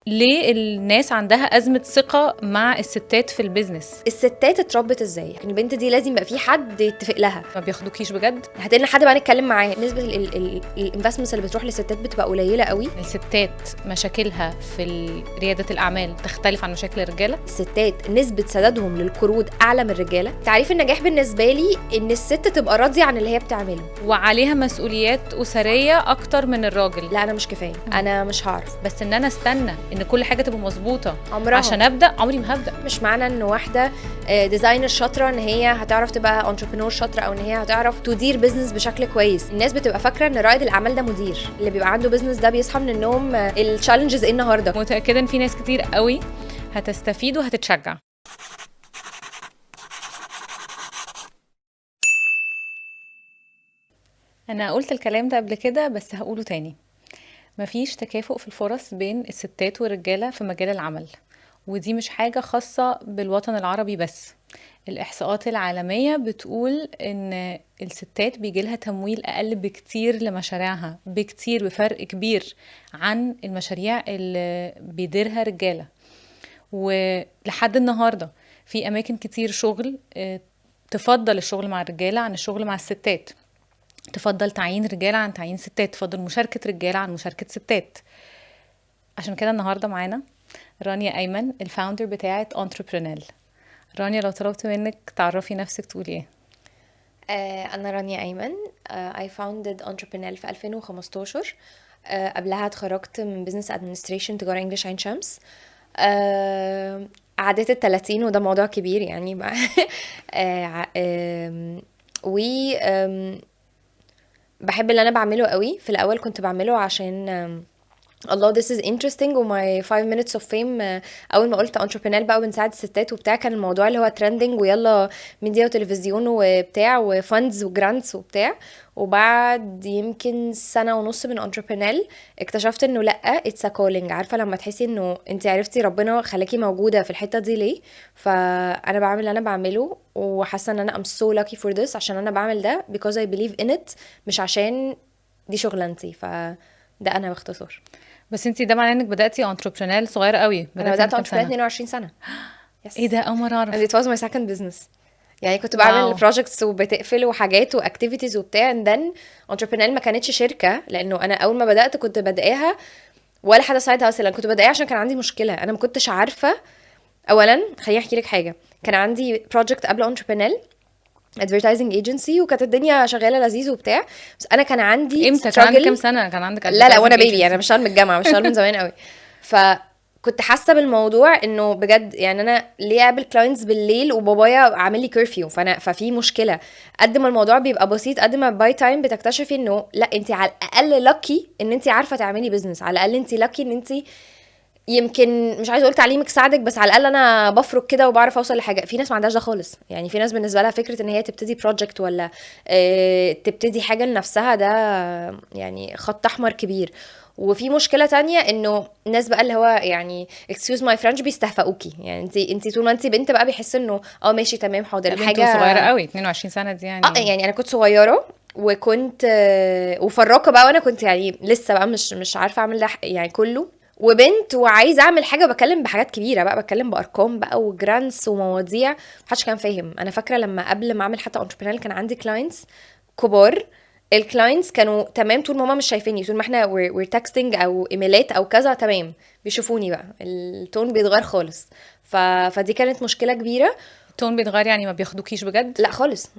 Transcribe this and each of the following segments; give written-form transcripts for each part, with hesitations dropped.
ليه الناس عندها أزمة ثقة مع الستات في البيزنس؟ الستات اتربت ازاي؟ يعني البنت دي لازم يبقى في حد يتفق لها، ما بياخدوكيش بجد؟ هتلاقي حد بقى نتكلم معاه. نسبه الانفستمنتس اللي بتروح للستات بتبقى قليله قوي. الستات مشاكلها في ريادة الأعمال تختلف عن مشاكل الرجالة؟ الستات نسبه سدادهم للقروض اعلى من الرجاله. تعريف النجاح بالنسبه لي ان الست تبقى راضيه عن اللي هي بتعمله، وعليها مسؤوليات أسرية أكتر من الراجل. لا انا مش كفايه، انا مش هعرف. بس إن أنا استنى إن كل حاجة تبقى مظبوطة عمرها عشان أبدأ، عمري ما هبدأ. مش معنى ان واحده ديزاينر شاطره ان هي هتعرف تبقى انتربرنور شاطره، او ان هي هتعرف تدير بيزنس بشكل كويس. الناس بتبقى فاكره ان رائد الاعمال ده مدير، اللي بيبقى عنده بيزنس ده بيصحى من النوم التشالنجز ايه النهارده. متأكدة إن في ناس كتير قوي هتستفيد وهتتشجع. أنا قلت الكلام ده قبل كده بس هقوله تاني. مفيش تكافؤ في الفرص بين الستات والرجالة في مجال العمل، ودي مش حاجة خاصة بالوطن العربي بس. الإحصاءات العالمية بتقول إن الستات بيجيلها تمويل أقل بكتير لمشاريعها، بكتير، بفرق كبير عن المشاريع اللي بيديرها رجالة. ولحد النهاردة في أماكن كتير شغل تفضل الشغل مع الرجالة عن الشغل مع الستات، تفضل تعيين رجالة عن تعيين ستات، تفضل مشاركة رجالة عن مشاركة ستات. عشان كده النهاردة معانا رانيا أيمن، الفاوندر بتاعة انتربرينال. رانيا، لو طلبت منك تعرفي نفسك تقولي ايه؟ انا رانيا ايمن. I founded entrepreneur في 2015. قبلها اتخرجت من بزنس ادمنستريشن تجاره انجلش عين شمس. عديت ال30 وده موضوع كبير يعني بقى. و بحب اللي انا بعمله قوي. في الاول كنت بعمله عشان الله this is interesting وماي 5 minutes of fame. اول ما قلت entrepreneur بقى وبنساعد الستات وبتاع، كان الموضوع اللي هو ترندنج ويلا ميديا وتلفزيون وبتاع وفاندز وجرانتس وبتاع. وبعد يمكن سنة ونص من entrepreneur اكتشفت انه لا it's a calling. عارفة لما تحسي انه انت عرفتي ربنا خلاكي موجودة في الحتة دي ليه؟ فانا بعمل اللي انا بعمله وحاسة ان انا I'm so lucky for this، عشان انا بعمل ده because I believe in it، مش عشان دي شغلانتي. ده انا باختصار. بس انتي ده معناه انك بدأتي انتربرينال صغيرة قوي. انا بدات عندك كام entrepreneur سنة؟ 22 سنه. Yes. ايه ده، اول مرة and اعرف. it was my second business. يعني كنت بعمل واو. بروجكتس وبتقفل وحاجات واكتيفيتيز وبتاع. and then entrepreneur ما كانتش شركه، لانه انا اول ما بدات كنت بادئاها ولا حاجه سايد هاسل. انا كنت بادئها عشان كان عندي مشكله، انا ما كنتش عارفه. اولا خليني احكي لك حاجه. كان عندي بروجكت قبل entrepreneur advertising agency، وكانت الدنيا شغاله لذيذ وبتاع. بس انا كان عندي امتى كان عندك كام struggle. سنة كان عندك لا وانا advertising بيبي، انا agency؟ بشتغل من الجامعه، بشتغل من زمان قوي. فكنت حاسه بالموضوع انه بجد يعني انا ليه اقابل كلاينتس بالليل وبابايا عامل لي كيرفيو، ففي مشكله. قد ما الموضوع بيبقى بسيط، قد ما باي تايم بتكتشفي انه لا، انت على الاقل لاكي ان انت عارفه تعملي بيزنس، على الاقل انت لاكي ان انت يمكن مش عايزه اقول تعليمك ساعدك، بس على الاقل انا بفرق كده وبعرف اوصل لحاجه. في ناس ما عندهاش ده خالص. يعني في ناس بالنسبه لها فكره ان هي تبتدي بروجكت ولا تبتدي حاجه لنفسها، ده يعني خط احمر كبير. وفي مشكله تانية انه الناس بقى اللي هو يعني excuse my French بيستهفقوكي. يعني انت طول ما انت بنت بقى بيحس انه ماشي تمام حاضر حاجة صغيرة قوي، 22 سنة دي يعني. يعني انا كنت صغيره وكنت وفراقه بقى، وانا كنت يعني لسه بقى مش عارفه اعمل ده يعني كله، وبنت وعايزه اعمل حاجه، بكلم بحاجات كبيره بقى، بتكلم بارقام بقى وجرانس ومواضيع محدش كان فاهم. انا فاكره لما قبل ما اعمل حتى انتربرينور كان عندي كلاينتس كبار. الكلاينتس كانوا تمام طول ما هما مش شايفيني، طول ما احنا we're texting او ايميلات او كذا تمام، بيشوفوني بقى التون بيتغير خالص. فدي كانت مشكله كبيره. التون بيتغير يعني ما بياخدوكيش بجد؟ لا خالص.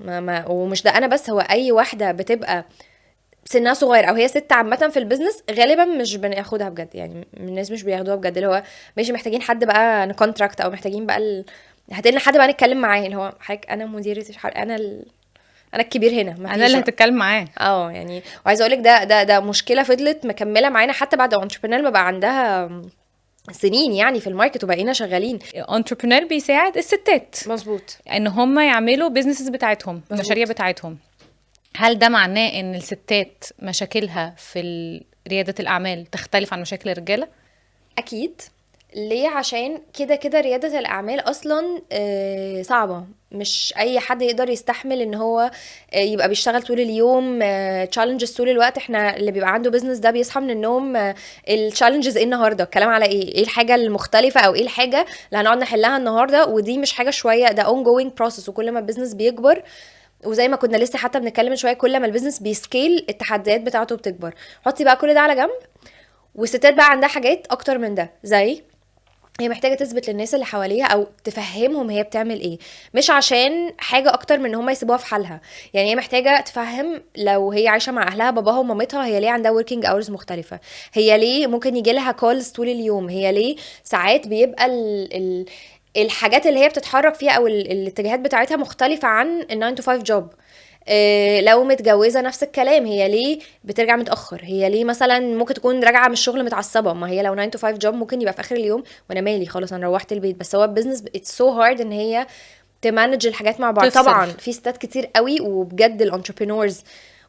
ومش ده انا بس، هو اي واحده بتبقى سنها صغير او هي ست عامه في البيزنس غالبا مش بناخدها بجد. يعني الناس مش بياخدوها بجد، اللي هو ماشي محتاجين حد بقى نكونتراكت، او محتاجين بقى هاتلنا حد بقى نتكلم معاه، اللي هو حضرتك انا مديره انا انا الكبير هنا، ما انا اللي هتتكلم معاه. يعني وعايزه اقول لك ده مشكله فضلت مكمله معانا حتى بعد انتربرينور ما بقى عندها سنين يعني في الماركت وبقينا شغالين. انتربرينور بيساعد الستات مظبوط. ان هم يعملوا بيزنسز بتاعتهم، المشاريع بتاعتهم. هل ده معناه ان الستات مشاكلها في ريادة الاعمال تختلف عن مشاكل الرجالة؟ اكيد. ليه؟ عشان كده ريادة الاعمال اصلا صعبة. مش اي حد يقدر يستحمل ان هو يبقى بيشتغل طول اليوم تشالنجز طول الوقت. احنا اللي بيبقى عنده بيزنس ده بيصحى من النوم التشالنجز ايه النهارده، الكلام على ايه الحاجه المختلفه او ايه الحاجه اللي هنقعد نحلها النهارده. ودي مش حاجه شويه، ده ongoing process. وكل ما البيزنس بيكبر، وزي ما كنا لسه حتى بنتكلم من شويه، كل ما البيزنس بيسكيل التحديات بتاعته بتكبر. حطي بقى كل ده على جنب. والستات بقى عندها حاجات اكتر من ده، زي هي محتاجة تثبت للناس اللي حواليها او تفهمهم هي بتعمل ايه، مش عشان حاجة اكتر من ان هم يسيبوها في حالها. يعني هي محتاجة تفهم لو هي عايشة مع اهلها باباها ومامتها، هي ليه عندها working hours مختلفة، هي ليه ممكن يجي لها كولز طول اليوم، هي ليه ساعات بيبقى الحاجات اللي هي بتتحرك فيها او الاتجاهات بتاعتها مختلفة عن ال 9 to 5 job. لو متجوزه نفس الكلام، هي ليه بترجع متاخر، هي ليه مثلا ممكن تكون راجعه من الشغل متعصبه. ما هي لو 9 to 5 جوب ممكن يبقى في اخر اليوم وانا مالي خلاص انا روحت البيت. بس هو البيزنس اتس سو هارد ان هي تمانج الحاجات مع بعض. تفصل. طبعا في ستات كتير قوي، وبجد الانتربرينورز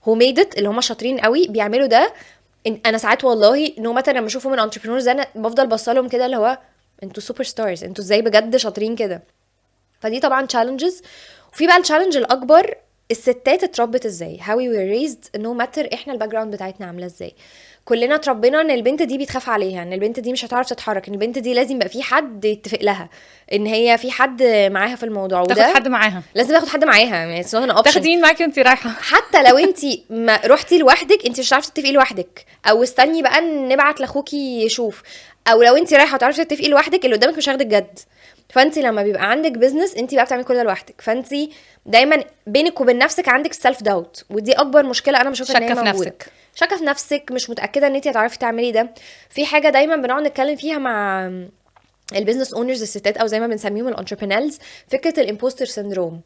هو ميد ات اللي هم شاطرين قوي بيعملوا ده. انا ساعات والله نو متى لما اشوفهم من انتربرينورز انا بفضل بصلهم كده اللي هو انتوا سوبر ستارز، انتوا ازاي بجد شاطرين كده. فدي طبعا challenges. وفي بقى التشالنج الاكبر، الستات اتربت ازاي، how we were raised no matter احنا الباك جراوند بتاعتنا عامله ازاي. كلنا اتربينا ان البنت دي بيتخاف عليها، ان البنت دي مش هتعرف تتحرك، ان البنت دي لازم يبقى في حد يتفق لها، ان هي في حد معاها في الموضوع. تاخد وده حد معاها، لازم تاخد حد معاها، يعني it's not an option. تاخدي مين معاكي وانت رايحه. حتى لو انت ما رحتي لوحدك انت مش هتعرفي تتفقي لوحدك، او استني بقى نبعت لاخوكي يشوف. او لو انت رايحه وتعرفي تتفقي لوحدك اللي قدامك مش هياخدك جد. فانت لما بيبقى عندك بيزنس انت بقى بتعملي كل ده لوحدك، فانت دايما بينك وبين نفسك عندك السلف داوت، ودي اكبر مشكله انا بشوفها ان هي شاكه في موجوده. نفسك. شاكه في نفسك، مش متاكده ان انت هتعرفي تعملي ده. في حاجه دايما بنقعد نتكلم فيها مع البيزنس اونرز الستات، او زي ما بنسميهم الانتربرينورز، فكره الامبوستر سندروم.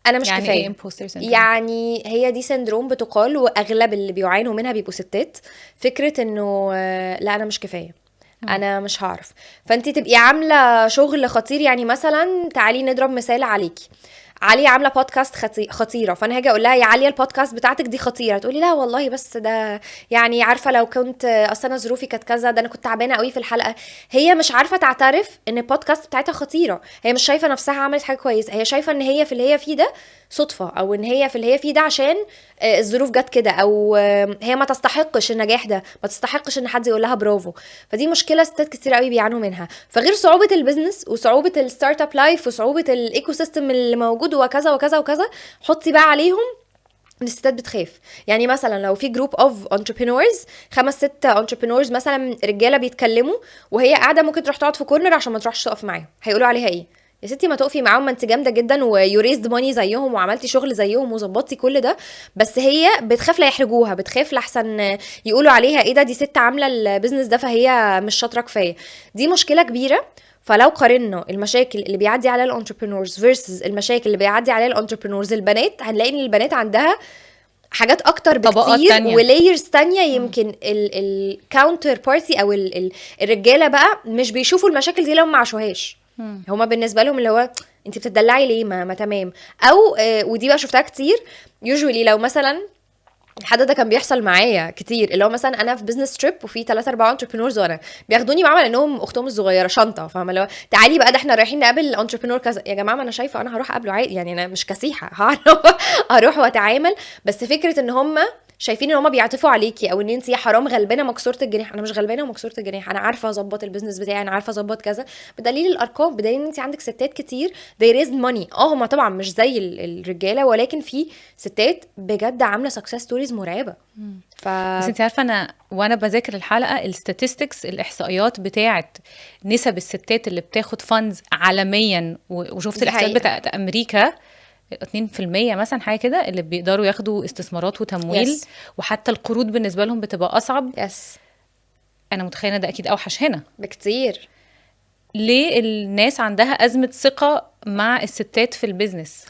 انا مش يعني كفايه. ايه imposter syndrome؟ يعني هي دي سندروم بتقال، واغلب اللي بيعانوا منها بيبقوا ستات. فكره انه لا انا مش كفايه، انا مش هعرف. فانت تبقي عامله شغل خطير، يعني مثلا تعالي نضرب مثال عليكي، عليا عامله بودكاست خطيره، فانا هاجي اقول لها يا عليا البودكاست بتاعتك دي خطيره، تقولي لا والله بس ده يعني عارفه لو كنت اصل انا ظروفي كانت كذا، ده انا كنت تعبانه قوي في الحلقه. هي مش عارفه تعترف ان البودكاست بتاعتها خطيره، هي مش شايفه نفسها عملت حاجه كويسه، هي شايفه ان هي في اللي هي فيه ده صدفه، او ان هي في اللي هي فيه ده عشان الظروف جت كده، او هي ما تستحقش النجاح ده، ما تستحقش ان حد يقول لها برافو. فدي مشكله ستات كتير قوي بيعانوا منها. فغير صعوبه البيزنس وصعوبه الستارت اب لايف وصعوبه الايكو سيستم اللي موجود وكذا وكذا وكذا، حطي بقى عليهم ان الستات بتخاف. يعني مثلا لو في جروب اوف انتربرينورز، 5-6 انتربرينورز مثلا رجاله بيتكلموا، وهي قاعده ممكن تروح تقعد في كورنر عشان ما تروحش تقف معاهم، هيقولوا عليها ايه؟ يا ستي ما تقفي معاهم، ما انت جامده جدا ويوريزد ماني زيهم وعملتي شغل زيهم وظبطتي كل ده. بس هي بتخاف لا يحرجوها، بتخاف لحسن يقولوا عليها ايه ده، دي ست عامله البيزنس ده فهي مش شاطره كفايه. دي مشكله كبيره. فلو قارنا المشاكل اللي بيعدي عليها الانتربرينورز فيرسز المشاكل اللي بيعدي عليها الانتربرينورز البنات، هنلاقي ان البنات عندها حاجات اكتر طبقات بكتير تانية. ولايرز تانية. يمكن الكاونتر بارتي او الرجاله بقى مش بيشوفوا المشاكل دي لو ما عاشوهاش. هما بالنسبه لهم اللي هو انت بتدلعي ليه، ما تمام. او ودي بقى شفتها كتير يوجوالي، لو مثلا حد ده كان بيحصل معايا كتير، اللي هو مثلا انا في بزنس تريب وفي 3-4 انتربرينورز وانا بياخدوني معاهم لانهم اختهم الصغيره شنطه، فاهمه؟ اللي هو تعالي بقى ده احنا رايحين نقابل انتربرينور كذا. يا جماعه ما انا شايفه انا هروح اقابله عادي، يعني انا مش كسيحه هعرف اروح واتعامل. بس فكره ان هم شايفين ان هم بيعطفوا عليكي، او ان انت يا حرام غلبانه مكسوره الجناح. انا مش غلبانه ومكسوره الجناح، انا عارفه اظبط البيزنس بتاعي، انا عارفه اظبط كذا. بدليل الارقام، بدليل ان انت عندك ستات كتير they raised money. هم طبعا مش زي الرجاله، ولكن في ستات بجد عامله سكسس ستوريز مرعبه. بس انت عارفه انا وانا بذاكر الحلقه الستاتستكس الاحصائيات بتاعه نسب الستات اللي بتاخد فاندز عالميا، وشفت دي الاحصائيات حقيقة. بتاعه امريكا 2% مثلا حاجه كده اللي بيقدروا ياخدوا استثمارات وتمويل. Yes. وحتى القروض بالنسبه لهم بتبقى اصعب. يس انا متخيله ده اكيد اوحش هنا. بكتير. ليه الناس عندها ازمه ثقه مع الستات في البيزنس؟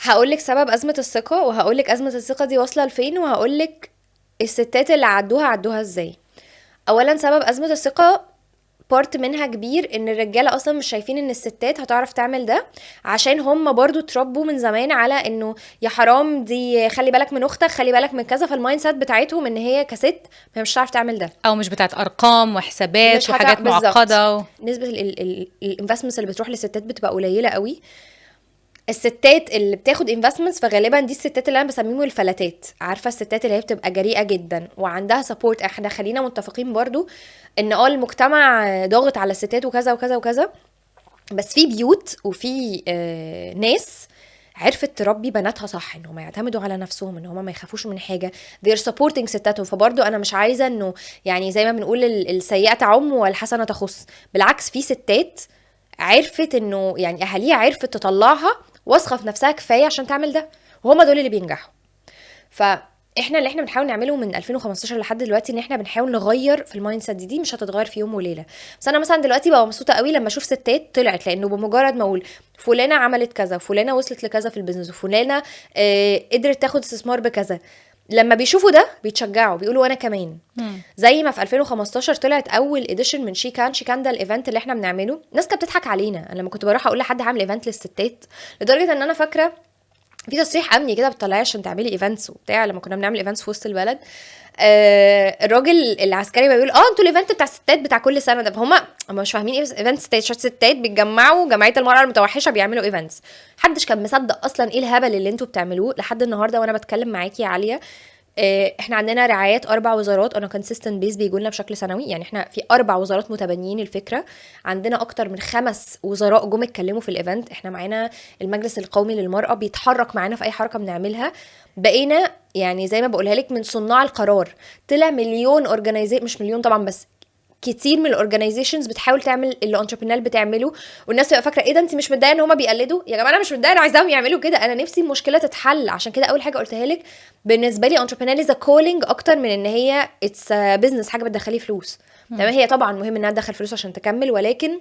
هقولك سبب أزمة الثقة، وهقولك أزمة الثقة دي واصلة لفين، وهقولك الستات اللي عدوها ازاي. أولا سبب أزمة الثقة بارت منها كبير ان الرجاله اصلا مش شايفين ان الستات هتعرف تعمل ده، عشان هم برضو اتربوا من زمان على انه يا حرام دي خلي بالك من اختك، خلي بالك من كذا. فالمايند سيت بتاعتهم ان هي كست هي مش هتعرف تعمل ده، او مش بتاعت ارقام وحسابات مش وحاجات معقده نسبه الانفستمنتس اللي بتروح للستات بتبقى قليله قوي. الستات اللي بتاخد انفستمنتس فغالبا دي الستات اللي انا بسميهم الفلاتات، عارفه الستات اللي هي بتبقى جريئه جدا وعندها سبورت. احنا خلينا متفقين برضو ان المجتمع ضاغط على الستات وكذا وكذا وكذا، بس في بيوت وفي ناس عرفت تربي بناتها صح، ان هم يعتمدوا على نفسهم، ان هم ما يخافوش من حاجه، they're supporting ستاتهم. فبرضو انا مش عايزه انه يعني زي ما بنقول السيئه تعم والحسنه تخص، بالعكس في ستات عرفت انه يعني اهاليها عرفت تطلعها واثقه في نفسها كفايه عشان تعمل ده، وهم دول اللي بينجحوا. فاحنا اللي احنا بنحاول نعمله من 2015 لحد دلوقتي ان احنا بنحاول نغير في المايند سيت دي مش هتتغير في يوم وليله. بس انا مثلا دلوقتي بقى مبسوطه قوي لما اشوف ستات طلعت، لانه بمجرد ما اقول فلانه عملت كذا، فلانه وصلت لكذا في البيزنس، وفلانه قدرت تاخد استثمار بكذا، لما بيشوفوا ده بيتشجعوا بيقولوا انا كمان. زي ما في 2015 طلعت اول اديشن من شي كان ده الايفنت اللي احنا بنعمله، الناس كانت بتضحك علينا. انا لما كنت بروح اقول لحد هعمل ايفنت للستات، لدرجه ان انا فاكره في تصريح امني كده بتطلعيه عشان تعملي ايفنتس وبتاع، لما كنا بنعمل ايفنتس في وسط البلد، الراجل العسكري بيقول انتوا الايفنت بتاع الستات بتاع كل سنه ده. فهم مش فاهمين ايه ايفنت ستات بيتجمعوا جمعيه المراه المتوحشه بيعملوا ايفنتس. محدش كان مصدق اصلا ايه الهبل اللي انتوا بتعملوه لحد النهارده وانا بتكلم معاكي يا عاليه. احنا عندنا رعايات 4 وزارات انا كونسيستنت بيز بيجوا لنا بشكل سنوي، يعني احنا في 4 وزارات متبنيين الفكره. عندنا اكتر من 5 وزراء جم اتكلموا في الايفنت. احنا معانا المجلس القومي للمراه بيتحرك معانا في اي حركه بنعملها. بقينا يعني زي ما بقولها لك من صناع القرار. طلع مليون مش مليون طبعا، بس كتير من الاورجنايزيشنز بتحاول تعمل اللي انتربرينور بتعمله، والناس تبقى فاكره ايه ده انت مش متضايقه ان هم بيقلدوا. يا جماعه انا مش متضايقه، انا عايزاهم يعملوا كده، انا نفسي المشكله تتحل. عشان كده اول حاجه قلتها لك بالنسبه لي انتربرينور از كولينج اكتر من ان هي اتس بزنس حاجه بتدخلي فلوس. تمام، هي طبعا مهم انها تدخل فلوس عشان تكمل، ولكن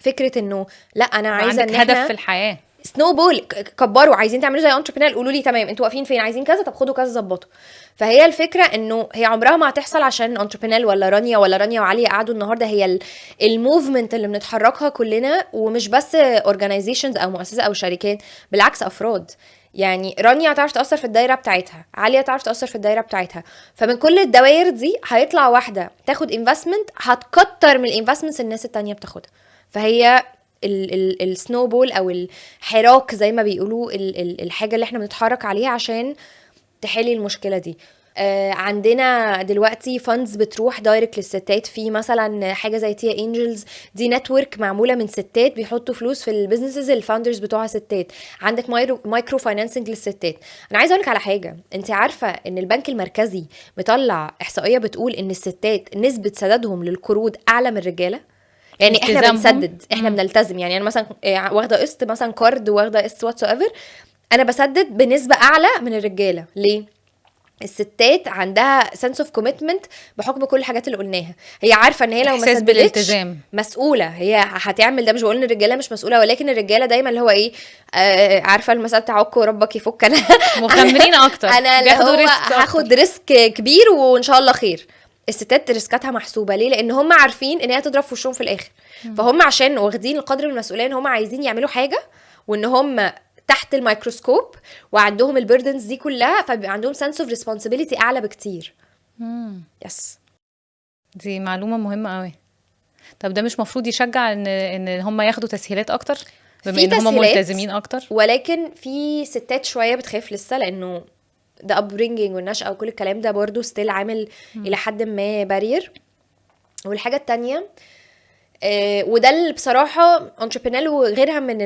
فكره انه لا انا عايزه عندك ان هدف احنا في الحياه. سنو بول كبروا، عايزين تعملوا زي انتربرينور قولوا لي تمام انتوا واقفين فين، عايزين كذا طب خدوا كذا ظبطوا. فهي الفكره انه هي عمرها ما هتحصل عشان انتربرينور ولا رانيا وعليا قعدوا النهارده. هي الموفمنت اللي بنتحركها كلنا، ومش بس اورجانيزيشنز او مؤسسات او شركات، بالعكس افراد. يعني رانيا هتعرف تاثر في الدايره بتاعتها، عاليه تعرف تاثر في الدايره بتاعتها، فمن كل الدوائر دي هيطلع واحده تاخد انفستمنت هتكتر من الانفستمنتس الناس التانية بتاخدها. فهي السنو بول او الحراك زي ما بيقولوا الحاجه اللي احنا بنتحرك عليها عشان تحلي المشكله دي. عندنا دلوقتي فاندز بتروح دايركت للستات، في مثلا حاجه زي تيا انجلز، دي نتورك معموله من ستات بيحطوا فلوس في البيزنسز، الفاوندرز بتوعها ستات. عندك مايكرو فاينانسنج للستات. انا عايزه اقول لك على حاجه، انت عارفه ان البنك المركزي مطلع احصائيه بتقول ان الستات نسبه سدادهم للقروض اعلى من الرجاله؟ يعني احنا بنسدد، احنا بنلتزم. يعني انا مثلا واخده قسط مثلا كارد، واخده قسط واتس ايفر، انا بسدد بنسبه اعلى من الرجاله. ليه؟ الستات عندها sense of commitment بحكم كل الحاجات اللي قلناها. هي عارفه ان هي لو ما إحساس سددتش بالالتزام. مسؤوله، هي هتعمل ده. مش بقول ان الرجاله مش مسؤوله، ولكن الرجاله دايما اللي هو ايه، عارفه المثل بتاع عك وربك يفك. انا مخمرين اكتر، انا اللي بياخدوا هو ريسك هاخد ريسك كبير وان شاء الله خير. الستات ريسكاتها محسوبه. ليه؟ لان هم عارفين ان هي تضرب في وشهم في الاخر. فهم عشان واخدين القدر من المسؤوليه ان هم عايزين يعملوا حاجه، وان هم تحت الميكروسكوب وعندهم البيردنز دي كلها، فبيبقى عندهم سنس اوف ريسبونسبيلتي اعلى بكتير. يس، دي معلومه مهمه قوي. طب ده مش مفروض يشجع ان هم ياخدوا تسهيلات اكتر بما ان هم ملتزمين اكتر؟ ولكن في ستات شويه بتخاف لسه، لانه ده ابرينجينج والنشأة وكل الكلام ده برضو ستيل عامل الى حد ما بارير. والحاجه التانية وده اللي بصراحه انتربرينور وغيرها من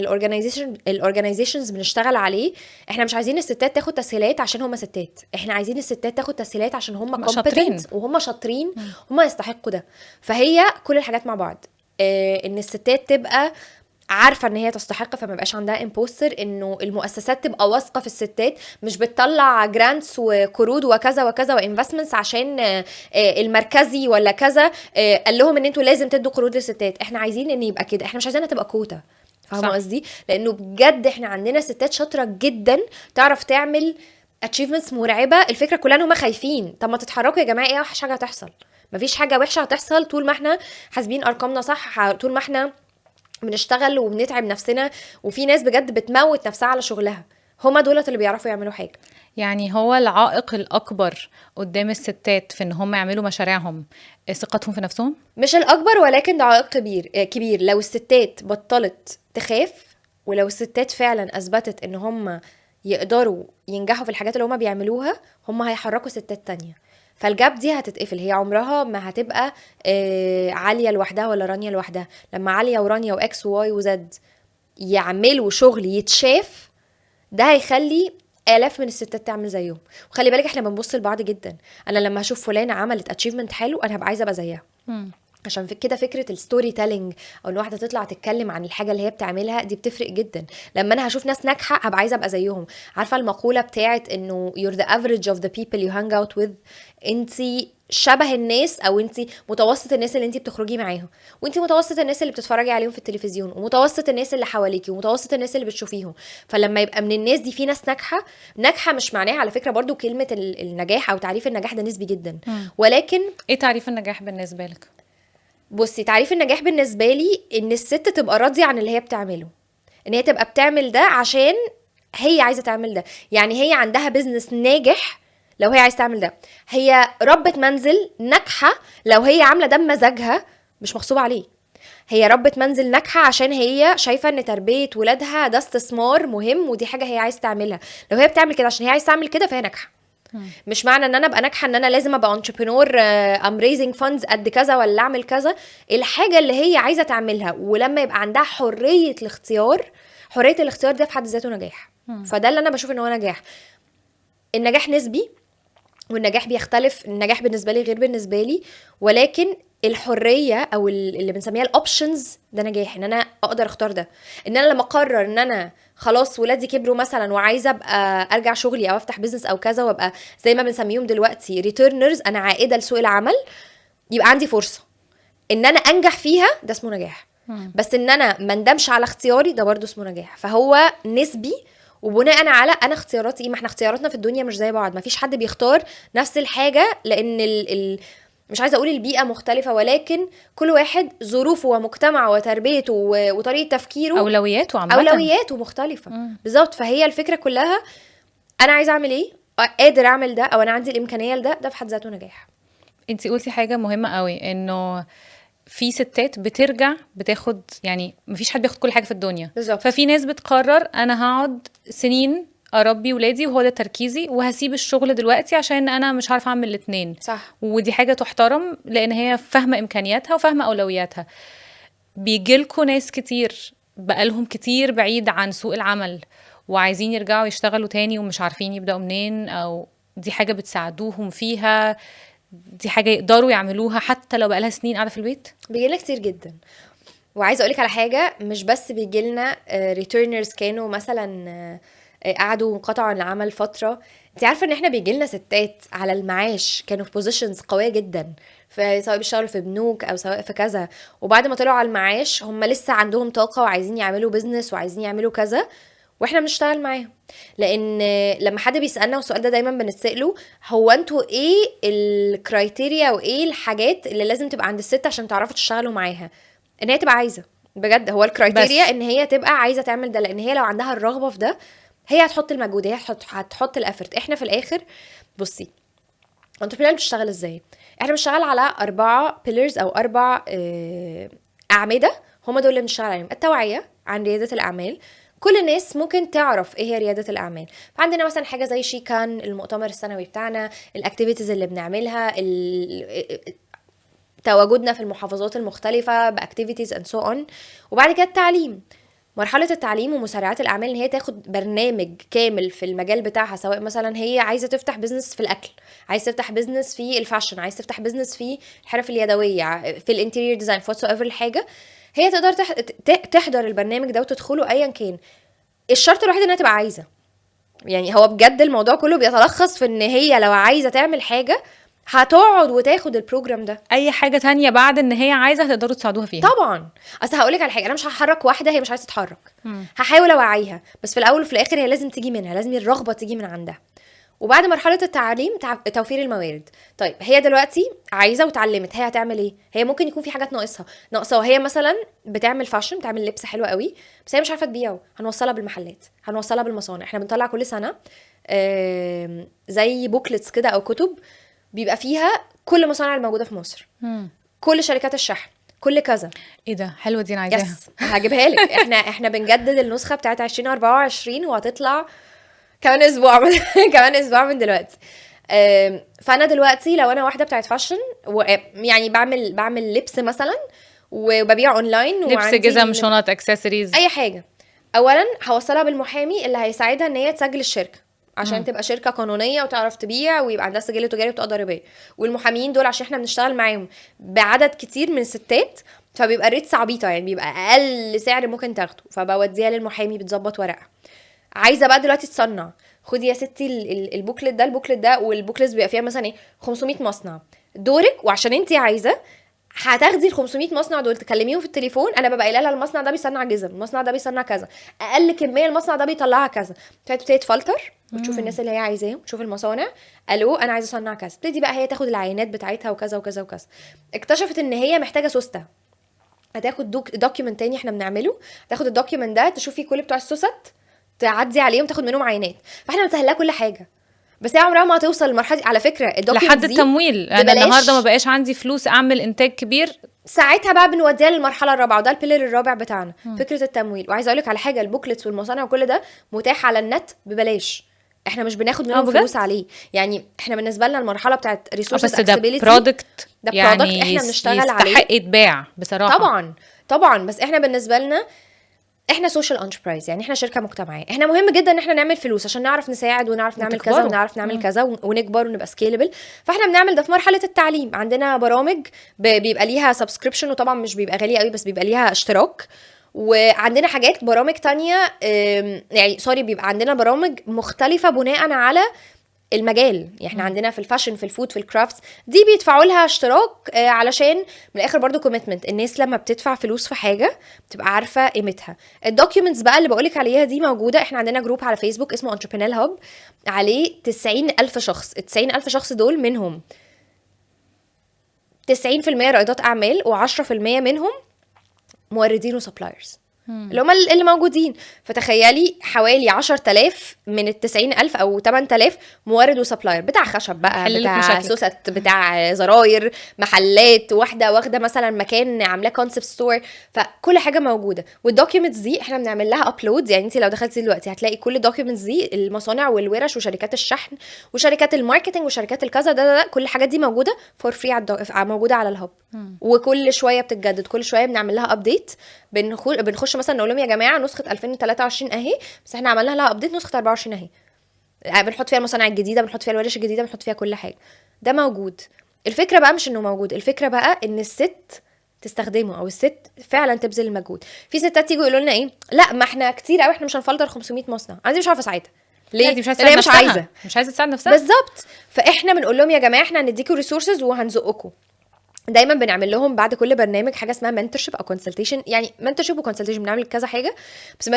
الاورجنايزيشنز بنشتغل عليه، احنا مش عايزين الستات تاخد تسهيلات عشان هم ستات، احنا عايزين الستات تاخد تسهيلات عشان هم شاطرين وهم شاطرين، هم يستحقوا ده. فهي كل الحاجات مع بعض، ان الستات تبقى عارفه ان هي تستحق، فما يبقاش عندها امبوستر، انه المؤسسات تبقى واثقه في الستات، مش بتطلع جرانتس وقروض وكذا وكذا وانفستمنتس عشان المركزي ولا كذا قال لهم ان انتوا لازم تدوا قروض للستات. احنا عايزين ان يبقى كده، احنا مش عايزينها تبقى كوتا. فاهمه قصدي؟ لانه بجد احنا عندنا ستات شاطره جدا تعرف تعمل اتشيفمنتس مرعبه. الفكره كلها ان هم خايفين. طب ما تتحركوا يا جماعه، ايه وحش حاجه هتحصل؟ مفيش حاجه وحشه هتحصل طول ما احنا حاسبين ارقامنا صح، طول ما احنا بنشتغل وبنتعب نفسنا. وفي ناس بجد بتموت نفسها على شغلها، هما دولت اللي بيعرفوا يعملوا حاجة. يعني هو العائق الأكبر قدام الستات في ان هم يعملوا مشاريعهم ثقتهم في نفسهم؟ مش الأكبر، ولكن ده عائق كبير. لو الستات بطلت تخاف ولو الستات فعلا اثبتت ان هم يقدروا ينجحوا في الحاجات اللي هم بيعملوها، هم هيحركوا ستات تانية. فالجاب دي هتتقفل، هي عمرها ما هتبقى عالية لوحدها ولا رانيا لوحدها. لما عالية ورانيا واكس وواي وزد يعملوا شغل يتشاف، ده هيخلي آلاف من الستات تعمل زيهم. وخلي بالك احنا بنبص لبعض جدا، انا لما هشوف فلانة عملت اتشيفمنت حلو انا هبقى عايزة ابقى زيها. عشان في كده فكره الستوري تيلينج، او ان واحده تطلع تتكلم عن الحاجه اللي هي بتعملها دي بتفرق جدا. لما انا هشوف ناس ناجحه هبقى عايزه ابقى زيهم. عارفه المقوله بتاعت انه you're the average of the people you hang out with؟ انتي شبه الناس، او انتي متوسط الناس اللي انتي بتخرجي معاهم، وانتي متوسط الناس اللي بتتفرجي عليهم في التلفزيون، ومتوسط الناس اللي حواليكي، ومتوسط الناس اللي بتشوفيهم. فلما يبقى من الناس دي في ناس ناجحه، ناجحه مش معناها على فكره برضو كلمه النجاح او تعريف النجاح ده نسبي جدا، ولكن ايه تعريف النجاح بالنسبه لك؟ بصي، تعريف النجاح بالنسبه لي ان الست تبقى راضيه عن اللي هي بتعمله، ان هي تبقى بتعمل ده عشان هي عايزه تعمل ده. يعني هي عندها بيزنس ناجح لو هي عايزه تعمل ده، هي ربة منزل ناجحه لو هي عامله ده بمزاجها مش مغصوبه عليه، هي ربة منزل ناجحه عشان هي شايفه ان تربيه ولادها ده استثمار مهم ودي حاجه هي عايزه تعملها. لو هي بتعمل كده عشان هي عايزه تعمل كده فهي ناجحه. مش معنى ان انا ابقى ناجحه ان انا لازم ابقى انتربرنور ام ريزنج فاندز قد كذا ولا اعمل كذا. الحاجه اللي هي عايزه تعملها، ولما يبقى عندها حريه الاختيار، حريه الاختيار ده في حد ذاته نجاح. فده اللي انا بشوف ان هو نجاح. النجاح نسبي، والنجاح بيختلف، النجاح بالنسبه لي غير بالنسبه لي، ولكن الحريه او اللي بنسميها الاوبشنز ده نجاح. ان انا اقدر اختار ده، ان انا لما اقرر ان انا خلاص ولادي كبروا مثلا وعايزه ابقى ارجع شغلي او افتح بيزنس او كذا، وابقى زي ما بنسميهم دلوقتي ريتيرنرز، انا عائده لسوق العمل، يبقى عندي فرصه ان انا انجح فيها، ده اسمه نجاح. بس ان انا ما ندمش على اختياري ده برضو اسمه نجاح. فهو نسبي، وبناء على انا اختياراتي ايه. ما احنا اختياراتنا في الدنيا مش زي بعض، ما فيش حد بيختار نفس الحاجه، لان مش عايزه اقول البيئه مختلفه، ولكن كل واحد ظروفه ومجتمعه وتربيته وطريقه تفكيره اولوياته مختلفه. بالظبط. فهي الفكره كلها انا عايزه اعمل ايه، قادر اعمل ده، او انا عندي الامكانيه لده، ده في حد ذاته نجاح. انتي قلتي حاجه مهمه قوي، انه في ستات بترجع بتاخد، يعني مفيش حد بياخد كل حاجه في الدنيا. بالظبط. ففي ناس بتقرر انا هقعد سنين اربي ولادي وهو ده تركيزي، وهسيب الشغل دلوقتي عشان انا مش عارفه اعمل الاتنين. صح. ودي حاجه تحترم، لان هي فاهمه امكانياتها وفاهمه اولوياتها. بيجيلكوا ناس كتير بقالهم كتير بعيد عن سوق العمل وعايزين يرجعوا يشتغلوا تاني ومش عارفين يبدأوا منين، او دي حاجه بتساعدوهم فيها، دي حاجه يقدروا يعملوها حتى لو بقالها سنين قاعده في البيت؟ بيجيلنا كتير جدا. وعايزه اقولك على حاجه، مش بس بيجيلنا ريتيرنرز كانوا مثلا قعدوا وانقطعوا عن العمل فتره. انت عارفه ان احنا بيجيلنا ستات على المعاش كانوا في بوزيشنز قويه جدا، سواء بيشتغلوا في بنوك او سواء في كذا، وبعد ما طلعوا على المعاش هم لسه عندهم طاقه وعايزين يعملوا بيزنس وعايزين يعملوا كذا، واحنا بنشتغل معاهم. لان لما حد بيسالنا، والسؤال ده دايما بنساله، هو انتوا ايه الكرايتيريا وايه الحاجات اللي لازم تبقى عند الست عشان تعرفوا تشتغلوا معاها؟ ان هي تبقى عايزه بجد. هو الكرايتيريا ان هي تبقى عايزه تعمل ده، لان هي لو عندها الرغبه في ده هي هتحط المجهود، هي هتحط الافرت. احنا في الاخر بصي، انتربرينور بتشتغل ازاي؟ احنا بنشتغل على 4 بيلرز او 4 اعمده، هم دول اللي بنشتغل عليهم. التوعيه عن رياده الاعمال، كل الناس ممكن تعرف ايه هي رياده الاعمال. فعندنا مثلا حاجه زي شيكان، المؤتمر السنوي بتاعنا، الاكتيفيتيز اللي بنعملها، تواجدنا في المحافظات المختلفه باكتيفيتيز اند سو اون. وبعد كده التعليم، مرحله التعليم ومسارعات الاعمال، ان هي تاخد برنامج كامل في المجال بتاعها، سواء مثلا هي عايزه تفتح بزنس في الاكل، عايزه تفتح بزنس في الفاشن، عايزه تفتح بزنس في الحرف اليدويه، في الانتيريور ديزاين، في واتس ايفر الحاجه، هي تقدر تحضر البرنامج ده وتدخله ايا كان. الشرط الوحيد انها تبقى عايزه. يعني هو بجد الموضوع كله بيتلخص في ان هي لو عايزه تعمل حاجه هتقعد وتاخد البروجرام ده. اي حاجه تانية بعد ان هي عايزه هتقدروا تساعدوها فيها طبعا. اصل هقولك على حاجه، انا مش هحرك واحده هي مش عايزه تتحرك، هحاول اوعيها، بس في الاول وفي الاخر هي لازم تيجي منها، لازم الرغبه تيجي من عندها. وبعد مرحله التعليم توفير الموارد. طيب هي دلوقتي عايزه وتعلمت، هي هتعمل ايه؟ هي ممكن يكون في حاجات ناقصه، هي مثلا بتعمل فاشن، بتعمل لبس حلو قوي، بس هي مش عارفه تبيعه. هنوصلها بالمحلات، هنوصلها بالمصانع. احنا بنطلع كل سنه زي بوكلتس كده او كتب، بيبقى فيها كل مصانع الموجوده في مصر، كل شركات الشحن، كل كذا. ايه ده حلوه دي، انا عايزاها. يس هجيبها لك. احنا بنجدد النسخه بتاعت 2024 وهتطلع كمان اسبوع كمان اسبوع من دلوقتي. فانا دلوقتي لو انا واحده بتاعت فاشن يعني بعمل لبس مثلا وببيع اونلاين لبس، جزم، شنط، اكسسوارز، اي حاجه، اولا هوصلها بالمحامي اللي هيساعدها ان هي تسجل الشركه عشان تبقى شركه قانونيه وتعرف تبيع ويبقى عندها سجل تجاري وتقدر ضريبيه. والمحامين دول عشان احنا بنشتغل معاهم بعدد كتير من الستات، فبيبقى الريتس عبيطه، يعني بيبقى اقل سعر ممكن تاخده، فبوديها للمحامي بتظبط ورقها. عايزه بقى دلوقتي تصنع، خدي يا ستي البوكلت ده والبوكلت بيبقى فيها مثلا ايه 500 مصنع، دورك. وعشان انت عايزه هتاخدي ال 500 مصنع دول تكلميهم في التليفون، انا ببقى قايله لها المصنع ده بيصنع جزم، المصنع ده بيصنع كذا، اقل كميه المصنع ده بيطلعها كذا. تبتدي تفلتر وتشوف الناس اللي هي عايزاهم، تشوف المصانع، الو انا عايزه اصنع كذا، تبتدي بقى هي تاخد العينات بتاعتها وكذا وكذا وكذا. اكتشفت ان هي محتاجه سوسته، هتاخد دوكيومنت تاني احنا بنعمله، تاخد الدوكيومنت ده تشوفي كل بتوع السوست، تعدي عليهم تاخد منهم عينات. فاحنا بنسهلها كل حاجه، بس هي عمرها ما هتوصل للمرحله دي على فكره. لحد التمويل، انا النهارده ما بقاش عندي فلوس اعمل انتاج كبير، ساعتها بقى بنوديها للمرحله الرابعه، وده البيلر الرابع بتاعنا، فكره التمويل. وعايزه اقول لك على حاجه، البوكلتس والمصانع وكل ده متاح على النت ببلاش، احنا مش بناخد منهم فلوس عليه. يعني احنا بالنسبه لنا المرحله بتاعت ريسورسز اكسسبيليتي ده برودكت، ده يعني برودكت احنا بنشتغل عليه، يستحق يتباع بصراحه. طبعا بس احنا بالنسبه لنا احنا سوشيال انتربرايز، يعني احنا شركه مجتمعيه، احنا مهم جدا ان احنا نعمل فلوس عشان نعرف نساعد ونعرف نعمل كذا ونعرف نعمل كذا ونكبر ونبقى سكيلبل. فاحنا بنعمل ده في مرحله التعليم. عندنا برامج بيبقى ليها سبسكريبشن، وطبعا مش بيبقى غالي قوي بس بيبقى ليها اشتراك. وعندنا حاجات برامج تانية، يعني سوري، بيبقى عندنا برامج مختلفه بناء على المجال. يعني احنا عندنا في الفاشن، في الفود، في الكرافتس، دي بيدفعوا لها اشتراك علشان من الاخر برضو كوميتمنت. الناس لما بتدفع فلوس في حاجه بتبقى عارفه قيمتها. الدوكيومنتس بقى اللي بقولك عليها دي موجوده. احنا عندنا جروب على فيسبوك اسمه انتربرينور هاب، عليه 90,000 شخص. ال 90,000 شخص دول منهم 90% رائدات اعمال، و10% منهم موردين وسبلايرز اللي هم اللي موجودين. فتخيلي حوالي 10,000 من ال 90,000 او 8,000 مورد وسبلاير، بتاع خشب بقى، بتاع سوست، بتاع زراير، محلات، واخده مثلا مكان عاملاه كونسبت ستور، فكل حاجه موجوده. والدوكيومنتس دي احنا بنعمل لها ابلود. يعني انت لو دخلتي دلوقتي هتلاقي كل الدوكيومنتس دي، المصانع والورش وشركات الشحن وشركات الماركتنج وشركات الكذا ده كل الحاجات دي موجوده فور فري موجوده على الهب. وكل شويه بتتجدد، كل شويه بنعمل لها ابديت. بنخش مثلا نقول لهم يا جماعه نسخه 2023 اهي، بس احنا عملنا لها ابديت نسخه 24 اهي، بنحط فيها المصانع الجديده، بنحط فيها الورش الجديده، بنحط فيها كل حاجه. ده موجود. الفكره بقى مش انه موجود، الفكره بقى ان الست تستخدمه، او الست فعلا تبذل المجهود. في ستات يجوا يقولوا لنا ايه، لا ما احنا كتير قوي، احنا مش هنفلتر 500 مصنع. انا دي مش عارفه اساعدها ليه، دي مش عايزه تساعد نفسها بالظبط. فاحنا بنقول لهم يا جماعه احنا هنديكم ريسورسز وهنزقكم. دايما بنعمل لهم بعد كل برنامج حاجه اسمها منتورشيب او كونسلتيشن. يعني منتورشيب وكونسلتيشن بنعمل كذا حاجه، بس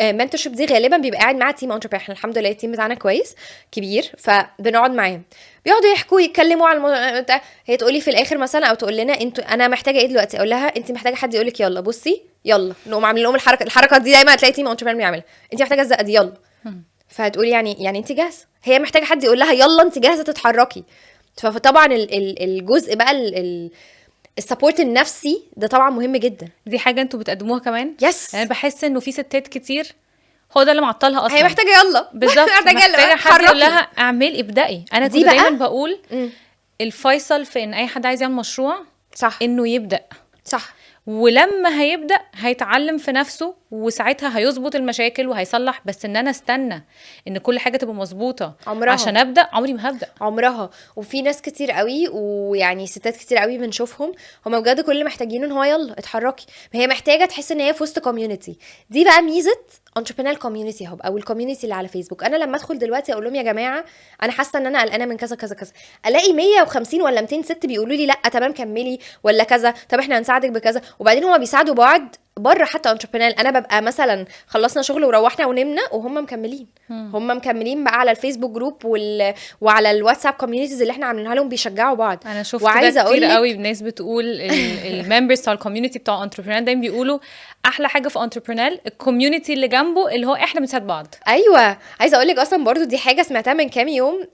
منتورشيب دي غالبا بيبقى قاعد معاها تيم انتربرينور. احنا الحمد لله التيم بتاعنا كويس كبير، فبنقعد معاهم بيقعدوا يحكوا يتكلموا على هي تقولي في الاخر مثلا، او تقول لنا انتوا انا محتاجه ايه دلوقتي، اقول لها انت محتاجه حد يقول لك يلا بصي يلا، نقوم عاملين لهم الحركه دي. دايما هتلاقي تيم انتربرينور بيعملها، انت محتاجه الزقه دي يلا، فهتقولي يعني انت جاهزه. هي محتاجه حد يقول لها يلا انت جاهزه تتحركي. فطبعا الجزء بقى السبورت النفسي ده طبعا مهم جدا. دي حاجه انتوا بتقدموها كمان؟ يس. انا بحس انه في ستات كتير هو ده اللي معطلها اصلا، هي محتاجه يلا بالظبط، محتاجه حد يقول لها اعملي ابدأي. انا كنت دايما بقول الفيصل في ان اي حد عايز يعمل مشروع صح انه يبدأ صح، ولما هيبدأ هيتعلم في نفسه، وساعتها هيظبط المشاكل وهيصلح. بس ان انا استنى ان كل حاجه تبقى مظبوطه عشان ابدا، عمري ما هبدا عمرها. وفي ناس كتير قوي، ويعني ستات كتير قوي بنشوفهم هم بجد كل اللي محتاجينه ان هو يلا اتحركي. هي محتاجه تحس ان هي في وسط كوميونتي. دي بقى ميزه انتربرينور كوميونتي هاب او الكوميونتي اللي على فيسبوك. انا لما ادخل دلوقتي اقول لهم يا جماعه انا حاسه ان انا قلقانه من كذا كذا كذا، الاقي 150 ولا 200 ست بيقولوا لي لا تمام كملي، ولا كذا طب احنا هنساعدك بكذا. وبعدين هما بيساعدوا بعض بره حتى entrepreneurial، انا ببقى مثلا خلصنا شغل وروحنا ونمنا وهم مكملين، هم مكملين بقى على الفيسبوك جروب وعلى الواتساب كوميونيتيز اللي احنا عاملينها لهم، بيشجعوا بعض. انا شفت ده وعايزه اقول كتير لك قوي، ناس بتقول الممبرز بتاع الكوميونتي بتاع انتربرينور دايما بيقولوا احلى حاجه في انتربرينور الكوميونتي اللي جنبه، اللي هو احنا بنساعد بعض. ايوه، عايزه اقول لك اصلا برضو دي حاجه سمعتها من كام يوم.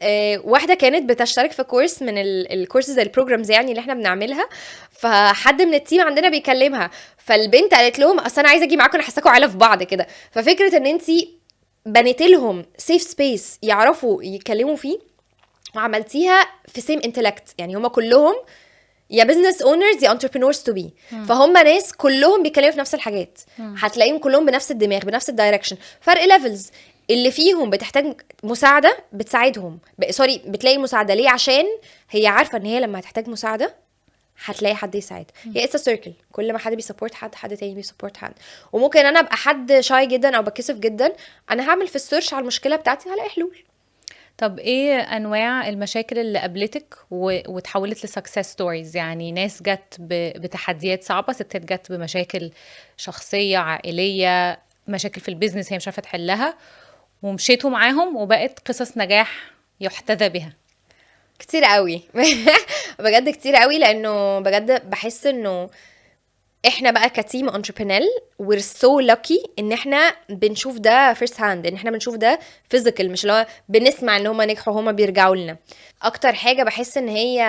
واحده كانت بتشترك في كورس من الكورسز البروجرامز يعني اللي احنا بنعملها، فحد من التيم عندنا بيكلمها، فالبنت قالت لهم اصل انا عايزه اجي معاكم، انا حاساكم عيله في بعض كده. ففكره ان انت بنيت لهم سيف سبيس يعرفوا يتكلموا فيه، وعملتيها في سيم انتلكت، يعني هما كلهم يا بزنس اونرز يا انتربرينورز تو بي، فهم ناس كلهم بيتكلموا في نفس الحاجات، هتلاقيهم كلهم بنفس الدماغ بنفس الدايركشن. فرق ليفلز، اللي فيهم بتحتاج مساعده بتساعدهم، سوري بتلاقي مساعده ليه؟ عشان هي عارفه ان هي لما هتحتاج مساعده هتلاقي حد يساعد. هي اتس سيركل، كل ما حد بيسبورت حد تاني بيسبورت حد. وممكن انا ابقى حد شاي جدا او بكسف جدا، انا هعمل في السيرش على المشكله بتاعتي هلاقي حلول. طب ايه انواع المشاكل اللي قابلتك وتحولت لسكسس ستوريز؟ يعني ناس جت بتحديات صعبة، ستات جت بمشاكل شخصية عائلية، مشاكل في البيزنس هي مش عارفة تحلها، ومشيتوا معاهم وبقت قصص نجاح يحتذى بها. كتير قوي بجد كتير قوي، لانه بجد بحس انه احنا بقى كتيم انتربرينور we're so lucky ان احنا بنشوف ده first hand، ان احنا بنشوف ده physical، مش اللي هو بنسمع ان هما نجحوا هما بيرجعوا لنا. اكتر حاجة بحس ان هي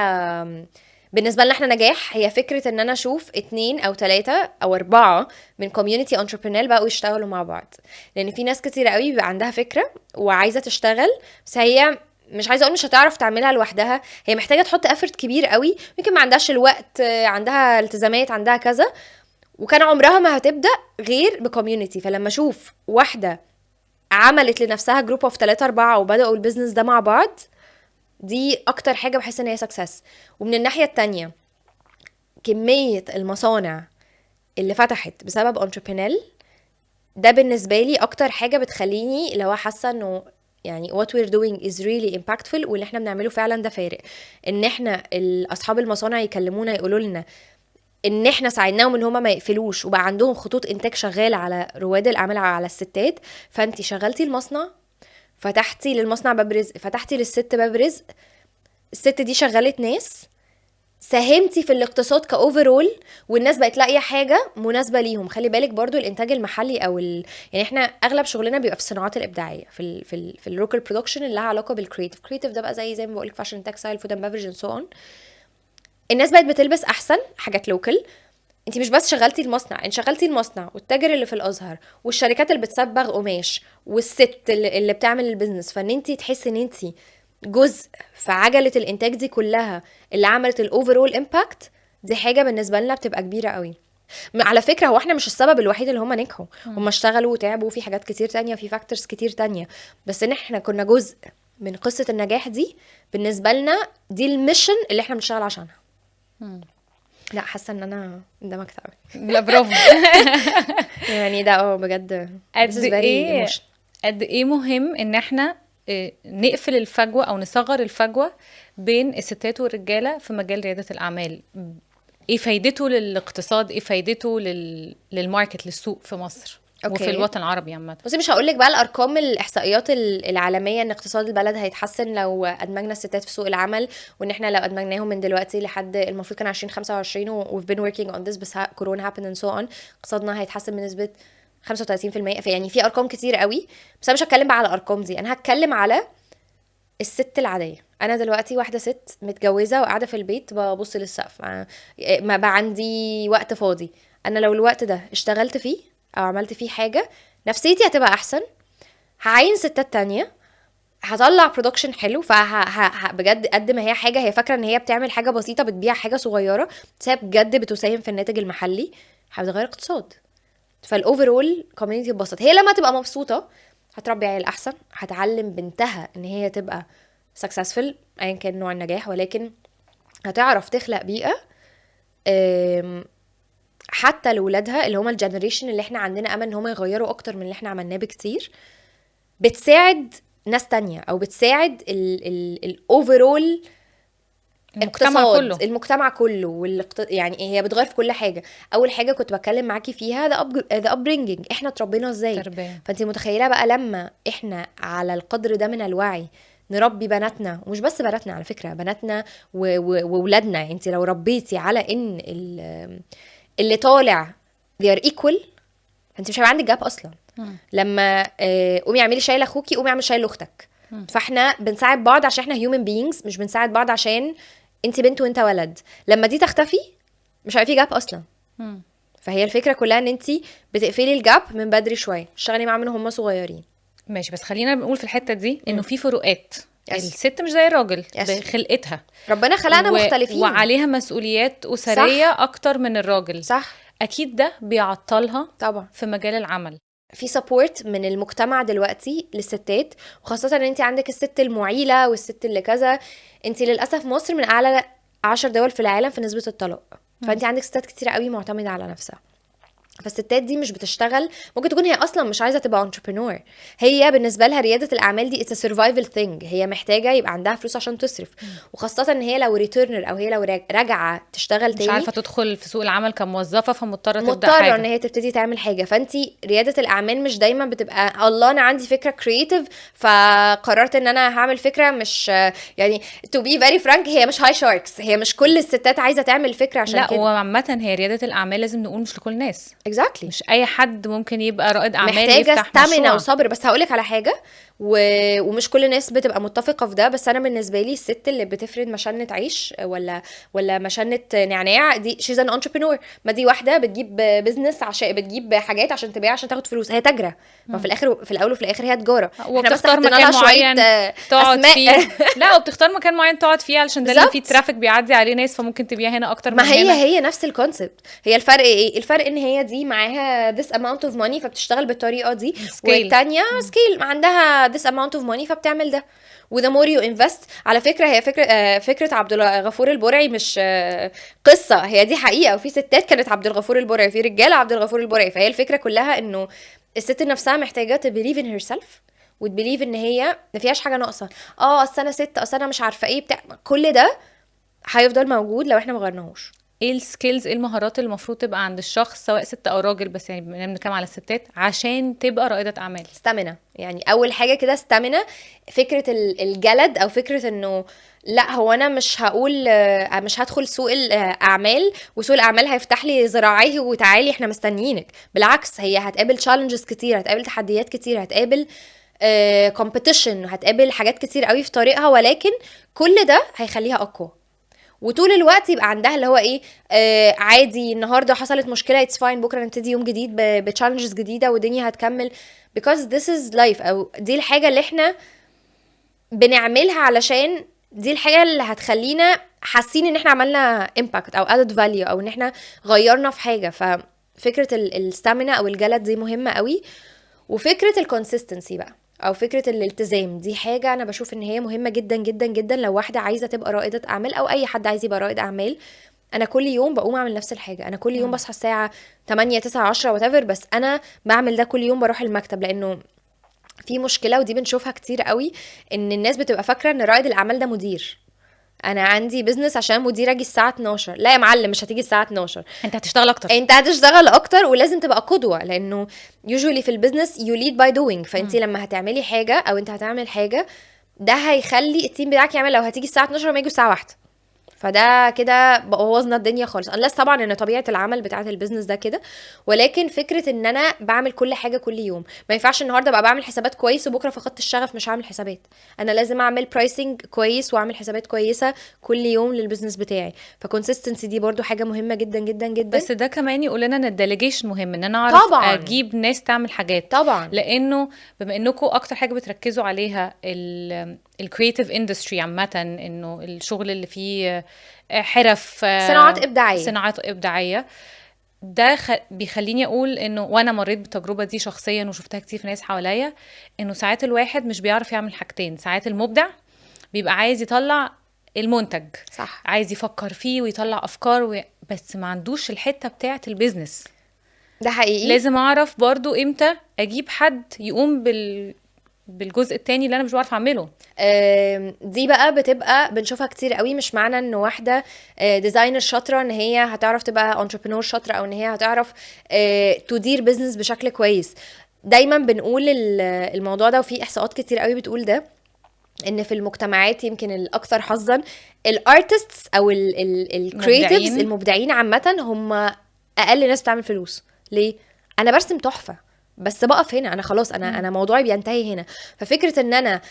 بالنسبة لنا احنا نجاح، هي فكرة ان انا اشوف 2 أو 3 أو 4 من community entrepreneur بقوا يشتغلوا مع بعض. لان في ناس كتير قوي بيبقى عندها فكرة وعايزة تشتغل، بس هي مش عايزه اقول مش هتعرف تعملها لوحدها، هي محتاجه تحط افورت كبير قوي، يمكن ما عندهاش الوقت، عندها التزامات، عندها كذا، وكان عمرها ما هتبدا غير بكوميونتي. فلما اشوف واحده عملت لنفسها جروب اوف 3 4 وبداوا البيزنس ده مع بعض، دي اكتر حاجه بحس ان هي سكسس. ومن الناحيه التانية كميه المصانع اللي فتحت بسبب انتربرينور، ده بالنسبه لي اكتر حاجه بتخليني لو حاسه انه يعني what we're doing is really impactful، واللي احنا بنعمله فعلا ده فارق. ان احنا اصحاب المصانع يكلمونا يقولوا لنا ان احنا ساعدناهم ان هما ما يقفلوش، وبقى عندهم خطوط انتاج شغاله على رواد الاعمال، على الستات. فانتي شغلتي المصنع، فتحتي للمصنع باب رزق، فتحتي للست باب رزق، الست دي شغلت ناس، ساهمتي في الاقتصاد كاوفرول، والناس بقت لاقيه حاجه مناسبه ليهم. خلي بالك برضو الانتاج المحلي يعني احنا اغلب شغلنا بيبقى في الصناعات الابداعيه، في اللوكال برودكشن اللي لها علاقه بالكريتيف. كريتيف ده بقى زي ما بقول لك فاشن، تكستايل، فود اند بيفرج اند سو اون. الناس بقت بتلبس احسن حاجات لوكال. انت مش بس شغلتي المصنع، انت شغلتي المصنع والتاجر اللي في الازهر والشركات اللي بتصبغ قماش والست اللي بتعمل البيزنس، فان انت تحسي ان انت جزء في عجله الانتاج دي كلها اللي عملت الاوفرول امباكت. دي حاجه بالنسبه لنا بتبقى كبيره قوي. على فكره هو احنا مش السبب الوحيد اللي هم نجحوا، هم اشتغلوا وتعبوا في حاجات كتير تانية، في فاكتورز كتير تانية، بس ان احنا كنا جزء من قصه النجاح دي. بالنسبه لنا دي الميشن اللي احنا بنشتغل عشانها. لا حاسه ان انا ده مكتئب. لا برافو. يعني ده بجد قد this is very ايه emotional. قد ايه مهم ان احنا نقفل الفجوة او نصغر الفجوة بين الستات والرجالة في مجال ريادة الاعمال. ايه فايدته للاقتصاد، ايه فايدته للماركت، للسوق في مصر وفي الوطن العربي عامة؟ بصي مش هقول لك بقى الارقام الاحصائيات العالميه ان اقتصاد البلد هيتحسن لو ادمجنا الستات في سوق العمل، وان احنا لو ادمجناهم من دلوقتي لحد المفروض كان 2025 و we've been working on this، بس كورونا happened and so on، اقتصادنا هيتحسن بنسبه 35%. يعني في ارقام كتير قوي، بس انا مش هتكلم بقى على الارقام دي، انا هتكلم على الست العاديه. انا دلوقتي واحده ست متجوزه وقاعده في البيت ببص للسقف، ما بقى عندي وقت فاضي. انا لو الوقت ده اشتغلت فيه او عملت فيه حاجه، نفسيتي هتبقى احسن، هعين ستات تانية، هطلع برودكشن حلو. بجد قد ما هي حاجه هي فاكره ان هي بتعمل حاجه بسيطه، بتبيع حاجه صغيره، بس هي بجد بتساهم في الناتج المحلي، هتغير اقتصاد. فالاوفرول كوميونتي اتبسط. هي لما تبقى مبسوطه هتربي عيال احسن، هتعلم بنتها ان هي تبقى سكسسفل ايا كان نوع النجاح، ولكن هتعرف تخلق بيئه حتى لولادها اللي هما الجنريشن اللي احنا عندنا امل ان هما يغيروا اكتر من اللي احنا عملناه بكتير، بتساعد ناس تانية او بتساعد الاوفرول المجتمع اقتصاد كله. المجتمع كله يعني هي بتغير في كل حاجه. اول حاجه كنت بتكلم معاكي فيها ذا upbringing، احنا اتربينا ازاي. تربية. فانت متخيله بقى لما احنا على القدر ده من الوعي نربي بناتنا، ومش بس بناتنا على فكره، بناتنا وولادنا. انت لو ربيتي على ان اللي طالع they are equal، انت مش هيبقى عندك جاب اصلا. لما قومي اعملي شاي لاخوكي، قومي اعملي شاي لاختك. فاحنا بنساعد بعض عشان احنا human beings، مش بنساعد بعض عشان انت بنت وانت ولد. لما دي تختفي مش هيبقى في جاب اصلا. فهي الفكره كلها ان انت بتقفلي الجاب من بدري شويه، تشتغلي معاهم من هم صغيرين. ماشي، بس خلينا بنقول في الحتة دي انه في فروقات. Yes. الست مش زي الراجل Yes. بخلقتها، ربنا خلقنا مختلفين. وعليها مسؤوليات أسرية اكتر من الراجل. صح. اكيد ده بيعطلها طبعا في مجال العمل. في سبورت من المجتمع دلوقتي للستات، وخاصة ان انت عندك الست المعيلة والست اللي كذا. انت للأسف مصر من اعلى 10 دول في العالم في نسبة الطلاق. فانت عندك ستات كتير قوي معتمدة على نفسها. فالستات دي مش بتشتغل، ممكن تكون هي اصلا مش عايزه تبقى entrepreneur. هي بالنسبه لها رياده الاعمال دي it's a survival thing، هي محتاجه يبقى عندها فلوس عشان تصرف. وخاصه ان هي لو ريتيرنر او هي لو راجعه تشتغل مش تاني، عارفة تدخل في سوق العمل كموظفة، فمضطرة تبدأ مضطره حاجة. ان هي تبتدي تعمل حاجه. فانت رياده الاعمال مش دايما بتبقى الله انا عندي فكره كرييتيف فقررت ان انا هعمل فكره. مش يعني to be very frank، هي مش هاي شاركس، هي مش كل الستات عايزه تعمل فكره عشان لا، كده. وعامة هي ريادة الأعمال لازم نقول مش لكل الناس. exactly. مش أي حد ممكن يبقى رائد أعمال محتاجه يفتح ستامينا مشروع. وصبر. بس هقولك على حاجه ومش كل الناس بتبقى متفقه في ده، بس انا بالنسبه لي الست اللي بتفرد مشنه عيش ولا مشنه نعناع دي شيز ان انتربرينور. ما دي واحده بتجيب بزنس عشان بتجيب حاجات عشان تبيع عشان تاخد فلوس، هي تاجره. ما في الاخر في الاول وفي الاخر هي تجاره. وبتختار مكان معين تقعد فيه. لا، وبتختار مكان معين تقعد فيه علشان ده اللي فيه ترافيك بيعدي عليه ناس، فممكن تبيع هنا اكتر من هنا. ما هي نفس الكونسبت. هي الفرق ايه؟ الفرق ان هي دي معاها this amount of money فبتشتغل بالطريقه دي، والتانية سكيل عندها this amount of money فبتعمل ده. وده more you invest. على فكره هي فكره عبد الغفور البرعي مش قصه، هي دي حقيقه. وفي ستات كانت عبد الغفور البرعي، وفي رجاله عبد الغفور البرعي. فهي الفكره كلها انه الست نفسها محتاجه تبليف in herself، وتبليف ان هي ما فيهاش حاجه ناقصه. اصل انا ست، اصل انا مش عارفه ايه بتاع. كل ده هيفضل موجود لو احنا ما غيرناهوش. ايه السكيلز، ايه المهارات اللي المفروض تبقى عند الشخص سواء ست او راجل، بس يعني بنتكلم على الستات عشان تبقى رائدة اعمال؟ ستامينا. يعني اول حاجه كده ستامينا. فكره الجلد، او فكره انه لا هو انا مش هقول مش هدخل سوق الاعمال وسوق الاعمال هيفتح لي ذراعيه وتعالي احنا مستنيينك. بالعكس، هي هتقابل تشالنجز كتير، هتقابل تحديات كتير، هتقابل كومبيتيشن، هتقابل حاجات كتير قوي في طريقها، ولكن كل ده هيخليها اقوى. وطول الوقت يبقى عندها اللي هو ايه، عادي النهارده حصلت مشكله اتس فاين، بكره نبتدي يوم جديد بتشالنجز جديده والدنيا هتكمل. because this is life، او دي الحاجه اللي احنا بنعملها علشان دي الحاجه اللي هتخلينا حاسين ان احنا عملنا امباكت او added value، او ان احنا غيرنا في حاجه. ففكره الستامينا او الجلد دي مهمه قوي. وفكره الكونسيستنسي بقى، او فكره الالتزام، دي حاجه انا بشوف ان هي مهمه جدا جدا جدا. لو واحده عايزه تبقى رائده اعمال، او اي حد عايز يبقى رائد اعمال، انا كل يوم بقوم اعمل نفس الحاجه. انا كل يوم بصحى الساعه 8 9 10 whatever، بس انا بعمل ده كل يوم. بروح المكتب، لانه في مشكله ودي بنشوفها كتير قوي، ان الناس بتبقى فاكره ان رائد الاعمال ده مدير. انا عندي بزنس عشان مدير اجي الساعه 12. لا يا معلم، مش هتيجي الساعه 12، انت هتشتغل اكتر. انت هتشتغل اكتر، ولازم تبقى قدوه. لانه usually في البيزنس you lead by doing. فانت لما هتعملي حاجه او انت هتعمل حاجه، ده هيخلي التيم بتاعك يعمل. لو هتيجي الساعه 12 وما يجوا الساعه 1، فده كده بوظنا الدنيا خالص. unless طبعا ان طبيعه العمل بتاعه البيزنس ده كده. ولكن فكره ان انا بعمل كل حاجه كل يوم، ما ينفعش النهارده ابقى بعمل حسابات كويس وبكره فقدت الشغف مش هعمل حسابات. انا لازم اعمل برايسنج كويس واعمل حسابات كويسه كل يوم للبيزنس بتاعي. فكونسيستنسي دي برضو حاجه مهمه جدا جدا جدا. بس ده كمان يقول لنا ان الديليجيشن مهم، ان انا اعرف طبعاً. اجيب ناس تعمل حاجات. طبعا. لانه بما انكم اكتر حاجه بتركزوا عليها الكرييتيف اندستري عامه، انه الشغل اللي فيه حرف، صناعات ابداعيه، ده بيخليني اقول انه، وانا مريت بالتجربه دي شخصيا وشفتها كتير في ناس حواليا، انه ساعات الواحد مش بيعرف يعمل حاجتين. ساعات المبدع بيبقى عايز يطلع المنتج، صح، عايز يفكر فيه ويطلع افكار بس ما عندوش الحته بتاعه البيزنس. ده حقيقي. لازم اعرف برضو امتى اجيب حد يقوم بالجزء التاني اللي انا مش بعرف اعمله. دي بقى بتبقى بنشوفها كتير قوي. مش معنى ان واحده ديزاينر شاطره ان هي هتعرف تبقى انتربرينور شاطره او ان هي هتعرف تدير بيزنس بشكل كويس. دايما بنقول الموضوع ده، وفي احصاءات كتير قوي بتقول ده، ان في المجتمعات يمكن الاكثر حظا الارتستس او الكرييتيفز المبدعين عامه هم اقل ناس بتعمل فلوس. ليه؟ انا برسم تحفه بس بقف هنا، انا خلاص انا موضوعي بينتهي هنا. ففكره ان انا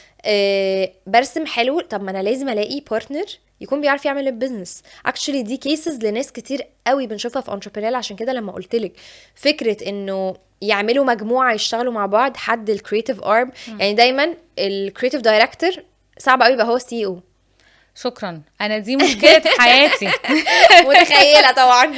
برسم حلو، طب ما انا لازم الاقي بارتنر يكون بيعرف يعمل البيزنس. اكشلي دي كيسز لناس كتير قوي بنشوفها في انتربرينور. عشان كده لما قلت لك فكره انه يعملوا مجموعه يشتغلوا مع بعض، حد الكرييتيف ارم. يعني دايما الكرييتيف دايركتور صعب قوي يبقى هو السي او. شكرا، انا دي مشكله حياتي. متخيله طبعا.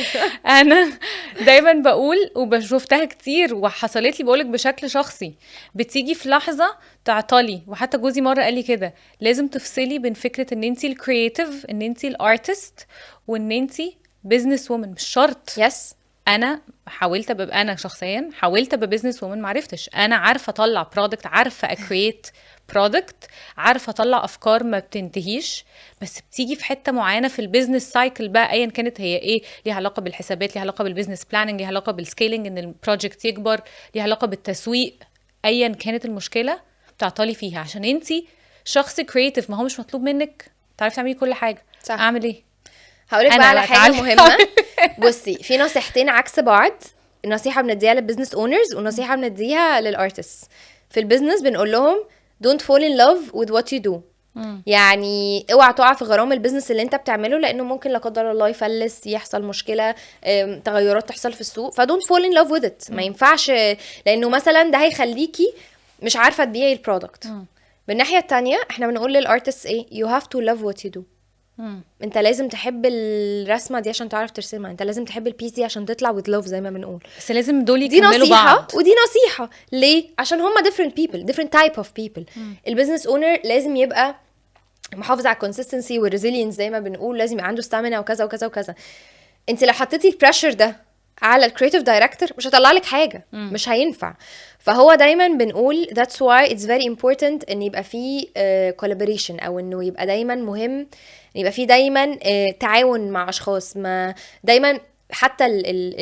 انا دايما بقول وبشوفتها كتير وحصلت لي، بقولك بشكل شخصي، بتيجي في لحظه تعطلي. وحتى جوزي مره قال لي كده، لازم تفصلي بين فكره ان انتي الكرييتيف، ان انتي الارتست، وان انتي بيزنس وومن. مش شرط. يس. انا حاولت ابقى، انا شخصيا حاولت ابقى بيزنس وومن، معرفتش. انا عارفه اطلع برودكت، عارفه اكرييت برودكت، عارفه اطلع افكار ما بتنتهيش، بس بتيجي في حته معينه في البيزنس سايكل بقى، ايا كانت هي ايه، ليها علاقه بالحسابات، ليها علاقه بالبيزنس بلاننج، ليها علاقه بالسكيلينج ان البروجكت يكبر، ليها علاقه بالتسويق، ايا كانت المشكله بتعطلي فيها. عشان انتي شخص كرييتيف، ما هو مش مطلوب منك تعرفي تعملي كل حاجه. صح. اعمل ايه؟ هقولك أنا بقى على بقى حاجه تعالي. مهمه. بصي، في نصيحتين عكس بعض. نصيحه بنديها للبيزنس اونرز ونصيحه بنديها للارتست. في البيزنس بنقول لهم don't fall in love with what you do. يعني اوعى تقع في غرام البيزنس اللي انت بتعمله، لانه ممكن لا قدر الله يفلس، يحصل مشكله، تغيرات تحصل في السوق. فدونت فول ان لاف وذ ات. ما ينفعش، لانه مثلا ده هيخليكي مش عارفه تبيعي البرودكت. من الناحيه التانية احنا بنقول للارتست ايه؟ you have to love what you do. انت لازم تحب الرسمه دي عشان تعرف ترسمها، انت لازم تحب البيس دي عشان تطلع with love زي ما بنقول. بس لازم دول دي يكملوا نصيحة بعض. ودي نصيحة. ليه؟ عشان هما different people, different type of people. البيزنس اونر لازم يبقى محافظ على الكونسيستنسي والريزيلينس زي ما بنقول، لازم يبقى عنده ستامينا وكذا وكذا وكذا. انت لو حطيتي البريشر ده على الكريتيف دايركتور مش هطلع لك حاجه. مش هينفع. فهو دايما بنقول that's why it's very important ان يبقى فيه collaboration، او انه يبقى دايما مهم ان يبقى فيه دايما تعاون مع اشخاص. ما دايما حتى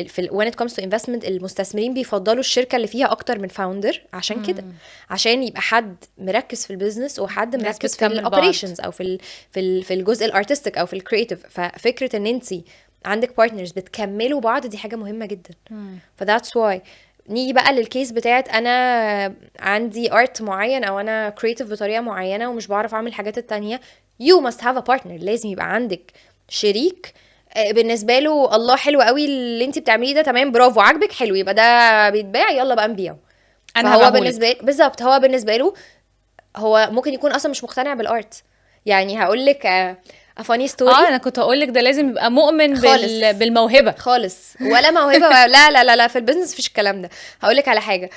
في when it comes to investment المستثمرين بيفضلوا الشركه اللي فيها اكتر من فاوندر. عشان كده، عشان يبقى حد مركز في البيزنس وحد مركز في الاوبريشنز او في الجزء الارتستيك او في الكرييتيف. ففكره ان انت عندك بارتنرز بتكملوا بعض دي حاجه مهمه جدا. فذاتس واي. نيجي بقى للكيس بتاعت انا عندي ارت معين او انا كرييتيف بطريقه معينه ومش بعرف اعمل الحاجات التانية. you must have a partner. لازم يبقى عندك شريك بالنسبه له الله حلو قوي اللي انت بتعمليه ده، تمام، برافو، عاجبك، حلو، يبقى ده بيتباع، يلا بقى نبيعه. فهو بالنسبه بالظبط، هو بالنسبه له هو ممكن يكون اصلا مش مقتنع بالارت. يعني هقول لك افاني ستوري. انا كنت هقول لك ده لازم يبقى مؤمن بالموهبه خالص، ولا موهبه لا لا لا لا، في البيزنس مفيش الكلام ده. هقول لك على حاجه.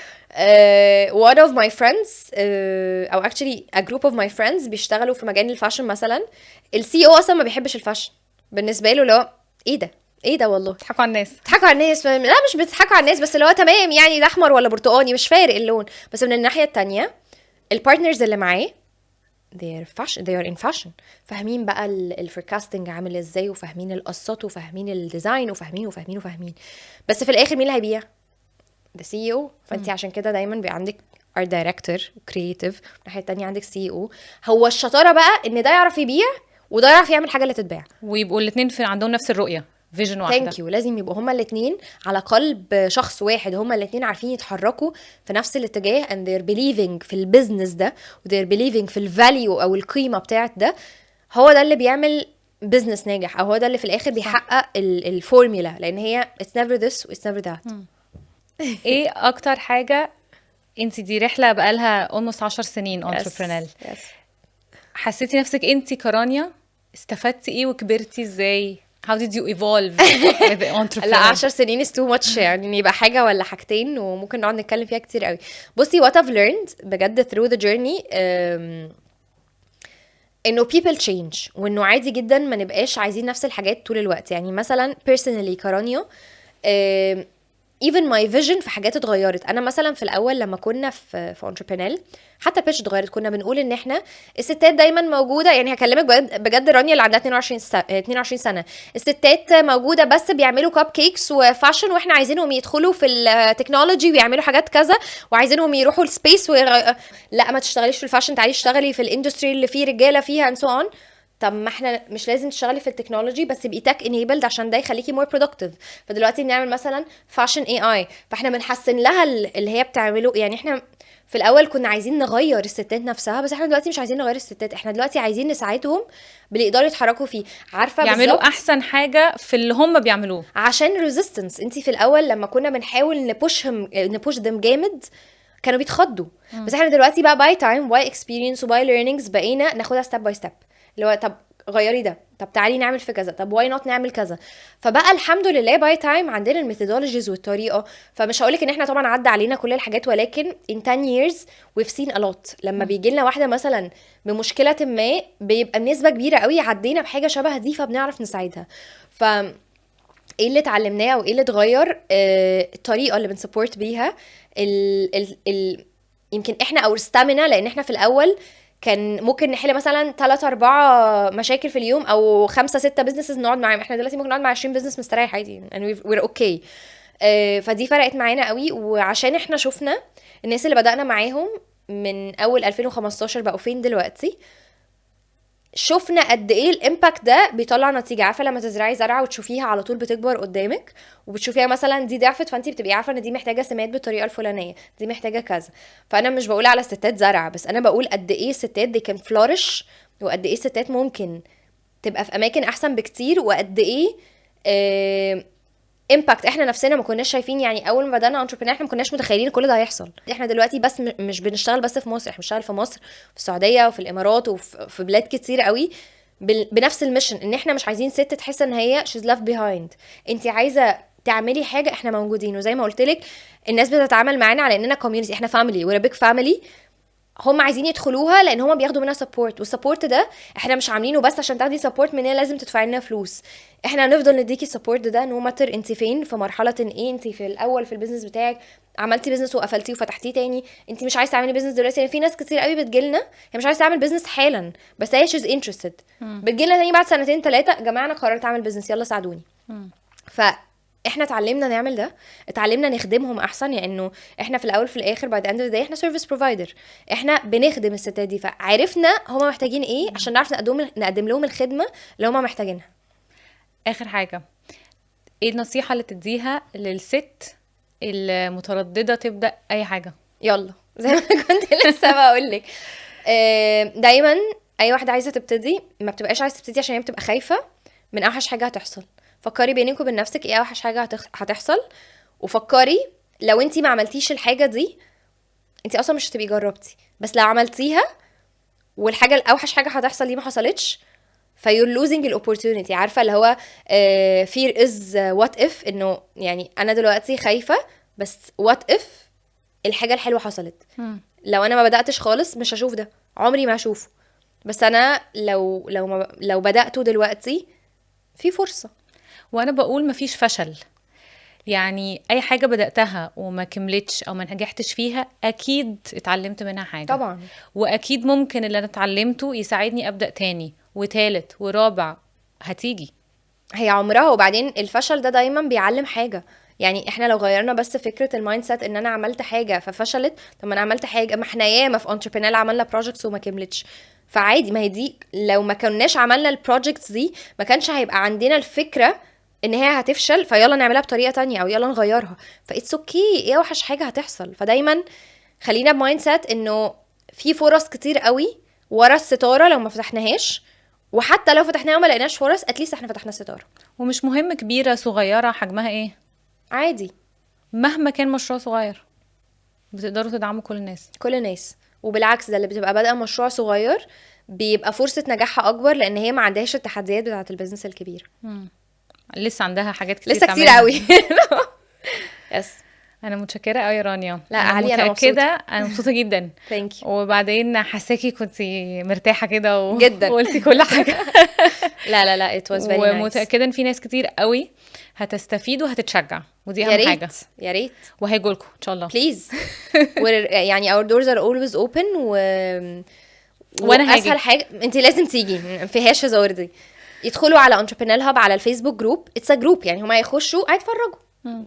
one of my friends او actually a group of my friends بيشتغلوا في مجال الفاشن مثلا. السي او اصلا ما بيحبش الفاشن. بالنسبه له لو ايه ده والله بيضحكوا على الناس. بيضحكوا على الناس. لا مش بيضحكوا على الناس، بس اللي هو تمام يعني ده احمر ولا برتقاني مش فارق اللون. بس من الناحيه التانية البارتنرز اللي معاه they are in fashion. فاهمين بقى الفوركاستنج عامل ازاي، وفاهمين القصات، وفاهمين الديزاين، وفاهمين. بس في الاخر مين اللي هيبيع؟ ده سي او. فانت عشان كده دايما بيبقى عندك ارت دايركتور كرييتيف، الناحيه التانية عندك سي او. هو الشطاره بقى ان ده يعرف يبيع وده يعرف يعمل حاجه اللي تتباع، ويبقوا الاثنين عندهم نفس الرؤيه، فيجن واحده. ثانك يو. لازم يبقوا هما الاثنين على قلب شخص واحد، هما الاثنين عارفين يتحركوا في نفس الاتجاه and they're believing في البيزنس ده و they're believing في الفاليو او القيمه بتاعت ده. هو ده اللي بيعمل بيزنس ناجح، او هو ده اللي في الاخر بيحقق الفورمولا، لان هي it's never this و it's never that. ايه اكتر حاجه، انت دي رحله بقالها almost 10 سنين entrepreneurial، حسيتي نفسك انت كرانيا استفدتي ايه وكبرتي ازاي؟ how did you evolve with the entrepreneur؟ لا 10 سنين is too much يعني يبقى حاجه ولا حاجتين وممكن نقعد نتكلم فيها كتير قوي. بصي what I've learned بجد through the journey انه people change، وانه عادي جدا ما نبقاش عايزين نفس الحاجات طول الوقت. يعني مثلا personally كرانيا even my vision في حاجات اتغيرت. انا مثلا في الاول لما كنا في entrepreneur حتى البيتش اتغيرت، كنا بنقول ان احنا الستات دايما موجوده، يعني هكلمك بجد رانيا اللي عندها 22 سنه، الستات موجوده بس بيعملوا كاب كيكس وفاشن، واحنا عايزينهم يدخلوا في التكنولوجي ويعملوا حاجات كذا، وعايزينهم يروحوا السبيس لا ما تشتغليش في الفاشن، تعالي اشتغلي في الاندستري اللي فيه رجاله فيها and so on. طب ما احنا مش لازم تشتغلي في التكنولوجي بس يبقي تك انيبلد عشان ده يخليكي مور برودكتيف. فدلوقتي بنعمل مثلا فاشن اي، فاحنا بنحسن لها اللي هي بتعمله. يعني احنا في الاول كنا عايزين نغير الستات نفسها، بس احنا دلوقتي مش عايزين نغير الستات، احنا دلوقتي عايزين نساعدهم باللي يقدروا يتحركوا فيه. عارفه يعملوا بالظبط احسن حاجه في اللي هم بيعملوه. عشان ريزيستنس. انت في الاول لما كنا بنحاول نبوش دم جامد كانوا بيتخضوا، بس احنا دلوقتي بقى باي تايم باي اكسبيرينس وباي ليرنينجز بقينا ناخدها ستيب باي ستيب، اللي هو طب غيري ده، طب تعالي نعمل في كذا، طب واي نوت نعمل كذا. فبقى الحمد لله باي تايم عندنا الميثودولوجيز والطريقه. فمش هقولك ان احنا طبعا عدى علينا كل الحاجات، ولكن in 10 years we've seen a lot. لما بيجي لنا واحده مثلا بمشكله ما بيبقى بنسبه كبيره قوي عدينا بحاجه شبه دي، فبنعرف نساعدها. ف ايه اللي اتعلمناه وايه اللي اتغير؟ الطريقه اللي بنسبورت بيها يمكن احنا او ستامينا، لان احنا في الاول كان ممكن نحل مثلا 3-4 مشاكل في اليوم او 5-6 بزنسز نقعد معاهم. احنا دلوقتي ممكن نقعد مع 20 بزنس مستريح عادي and we're okay. فدي فرقت معانا قوي، وعشان احنا شفنا الناس اللي بدأنا معاهم من اول 2015 بقوا فين دلوقتي، شفنا قد ايه الامباكت ده بيطلع نتيجه. عارفه لما تزرعي زرعه وتشوفيها على طول بتكبر قدامك، وبتشوفيها مثلا دي ضعفت، فانت بتبقي عارفه ان دي محتاجه سماد بالطريقه الفلانيه، دي محتاجه كذا. فانا مش بقول على الستات زرع، بس انا بقول قد ايه الستات دي كان فلورش، وقد ايه الستات ممكن تبقى في اماكن احسن بكتير، وقد ايه امباكت احنا نفسنا ما كناش شايفين. يعني اول ما بدانا انتربرينور احنا ما كناش متخيلين كل ده هيحصل. احنا دلوقتي بس مش بنشتغل بس في مصر، احنا بنشتغل في مصر، في السعوديه، وفي الامارات، وفي بلاد كتير قوي بنفس الميشن، ان احنا مش عايزين ست تحس ان هي she's left behind. انت عايزه تعملي حاجه، احنا موجودين. وزي ما قلت لك الناس بتتعامل معانا على اننا كوميونتي، احنا فاميلي، we're a big family. هم عايزين يدخلوها لان هم بياخدوا منها سبورت، والسبورت ده احنا مش عاملينه بس عشان تاخدي سبورت مننا لازم تدفعي لنا فلوس. احنا هنفضل نديكي السبورت ده نو ماتر انت فين، في مرحله ايه، انت في الاول في البيزنس بتاعك عملتي بيزنس وقفلتيه وفتحتيه تاني، انت مش عايزه تعملي بيزنس دلوقتي. يعني في ناس كتير قوي بتجيلنا هي مش عايزه تعمل بيزنس حالا، بس هي شيز انترستد، بتجيلنا تاني بعد 2-3 يا جماعه انا قررت اعمل بيزنس يلا ساعدوني. احنا اتعلمنا نعمل ده، اتعلمنا نخدمهم احسن، لانه احنا في الاول في الاخر بعد اند ده احنا سيرفيس بروفايدر، احنا بنخدم الستات دي، فعرفنا هما محتاجين ايه عشان نعرف نقدم لهم الخدمه اللي هما محتاجينها. اخر حاجه، ايه النصيحه اللي تديها للست المتردده تبدا اي حاجه؟ يلا زي ما كنت لسه بقول لك، دايما اي واحده عايزه تبتدي ما بتبقاش عايزه تبتدي عشان هي بتبقى خايفه من اوحش حاجه هتحصل. فكري بينك وبين نفسك ايه اوحش حاجه هتحصل، وفكري لو انتي ما عملتيش الحاجه دي انتي اصلا مش هتبقي جربتي، بس لو عملتيها والحاجه الاوحش حاجه هتحصل دي ما حصلتش فيور لوزنج الاوبورتونيتي. عارفه اللي هو fear is what if، انه يعني انا دلوقتي خايفه بس what if الحاجه الحلوه حصلت. لو انا ما بداتش خالص مش هشوف ده، عمري ما هشوفه. بس انا لو بداته دلوقتي في فرصه. وانا بقول مفيش فشل، يعني اي حاجه بداتها وما كملتش او ما نجحتش فيها اكيد اتعلمت منها حاجه طبعا، واكيد ممكن اللي انا اتعلمته يساعدني ابدا تاني وتالت ورابع، هتيجي هي عمرها. وبعدين الفشل ده دايما بيعلم حاجه. يعني احنا لو غيرنا بس فكره المايند سيت ان انا عملت حاجه ففشلت، طب ما انا عملت حاجه، ما احنا ياما في انتربرينور عملنا بروجكتس وما كملتش، فعادي. ما هي دي لو ما كناش عملنا البروجكتس دي ما كانش هيبقى عندنا الفكره ان هي هتفشل، فيلا نعملها بطريقه تانية او يلا نغيرها. فايتس اوكي، ايه اوحش حاجه هتحصل. فدايما خلينا بمايند سيت انه في فرص كتير قوي ورا الستاره لو ما فتحناهاش، وحتى لو فتحناها وما لقيناش فرص اتليست احنا فتحنا ستاره. ومش مهم كبيره صغيره حجمها ايه، عادي مهما كان مشروع صغير بتقدروا تدعموا كل الناس. كل الناس. وبالعكس ده اللي بتبقى بادئه مشروع صغير بيبقى فرصه نجاحها اكبر، لان هي ما عندهاش التحديات بتاعه البيزنس الكبير. لسه عندها حاجات كتير لسه كتير تعملها. قوي. يس. انا متشكره قوي يا رانيا. لا انا علي انا متاكده مبسوطه. انا مبسوطه جدا. ثانك يو وبعدين حساكي كنت مرتاحه كده جدا. وقلتي كل حاجه. لا لا لا it was very nice. ومتاكده ان في ناس كتير قوي هتستفيد وهتتشجع، ودي يا اهم ريت حاجه. يا ريت وهيجوا لكم ان شاء الله. بليز. يعني our doors are always open وانا هاجي. واسهل حاجه انت لازم تيجي، ما فيهاش هزار دي. يدخلوا على entrepreneur hub على الفيسبوك جروب، اتس ا جروب يعني هما يخشوا هيتفرجوا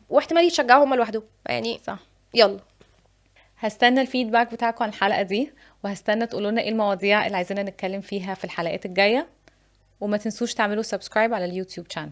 واحتمال يتشجعوا هما لوحدهم يعني. صح. يلا هستنى الفيدباك بتاعكم عن الحلقه دي، وهستنى تقولوا لنا ايه المواضيع اللي عايزيننا نتكلم فيها في الحلقات الجايه. وما تنسوش تعملوا سبسكرايب على اليوتيوب شانل.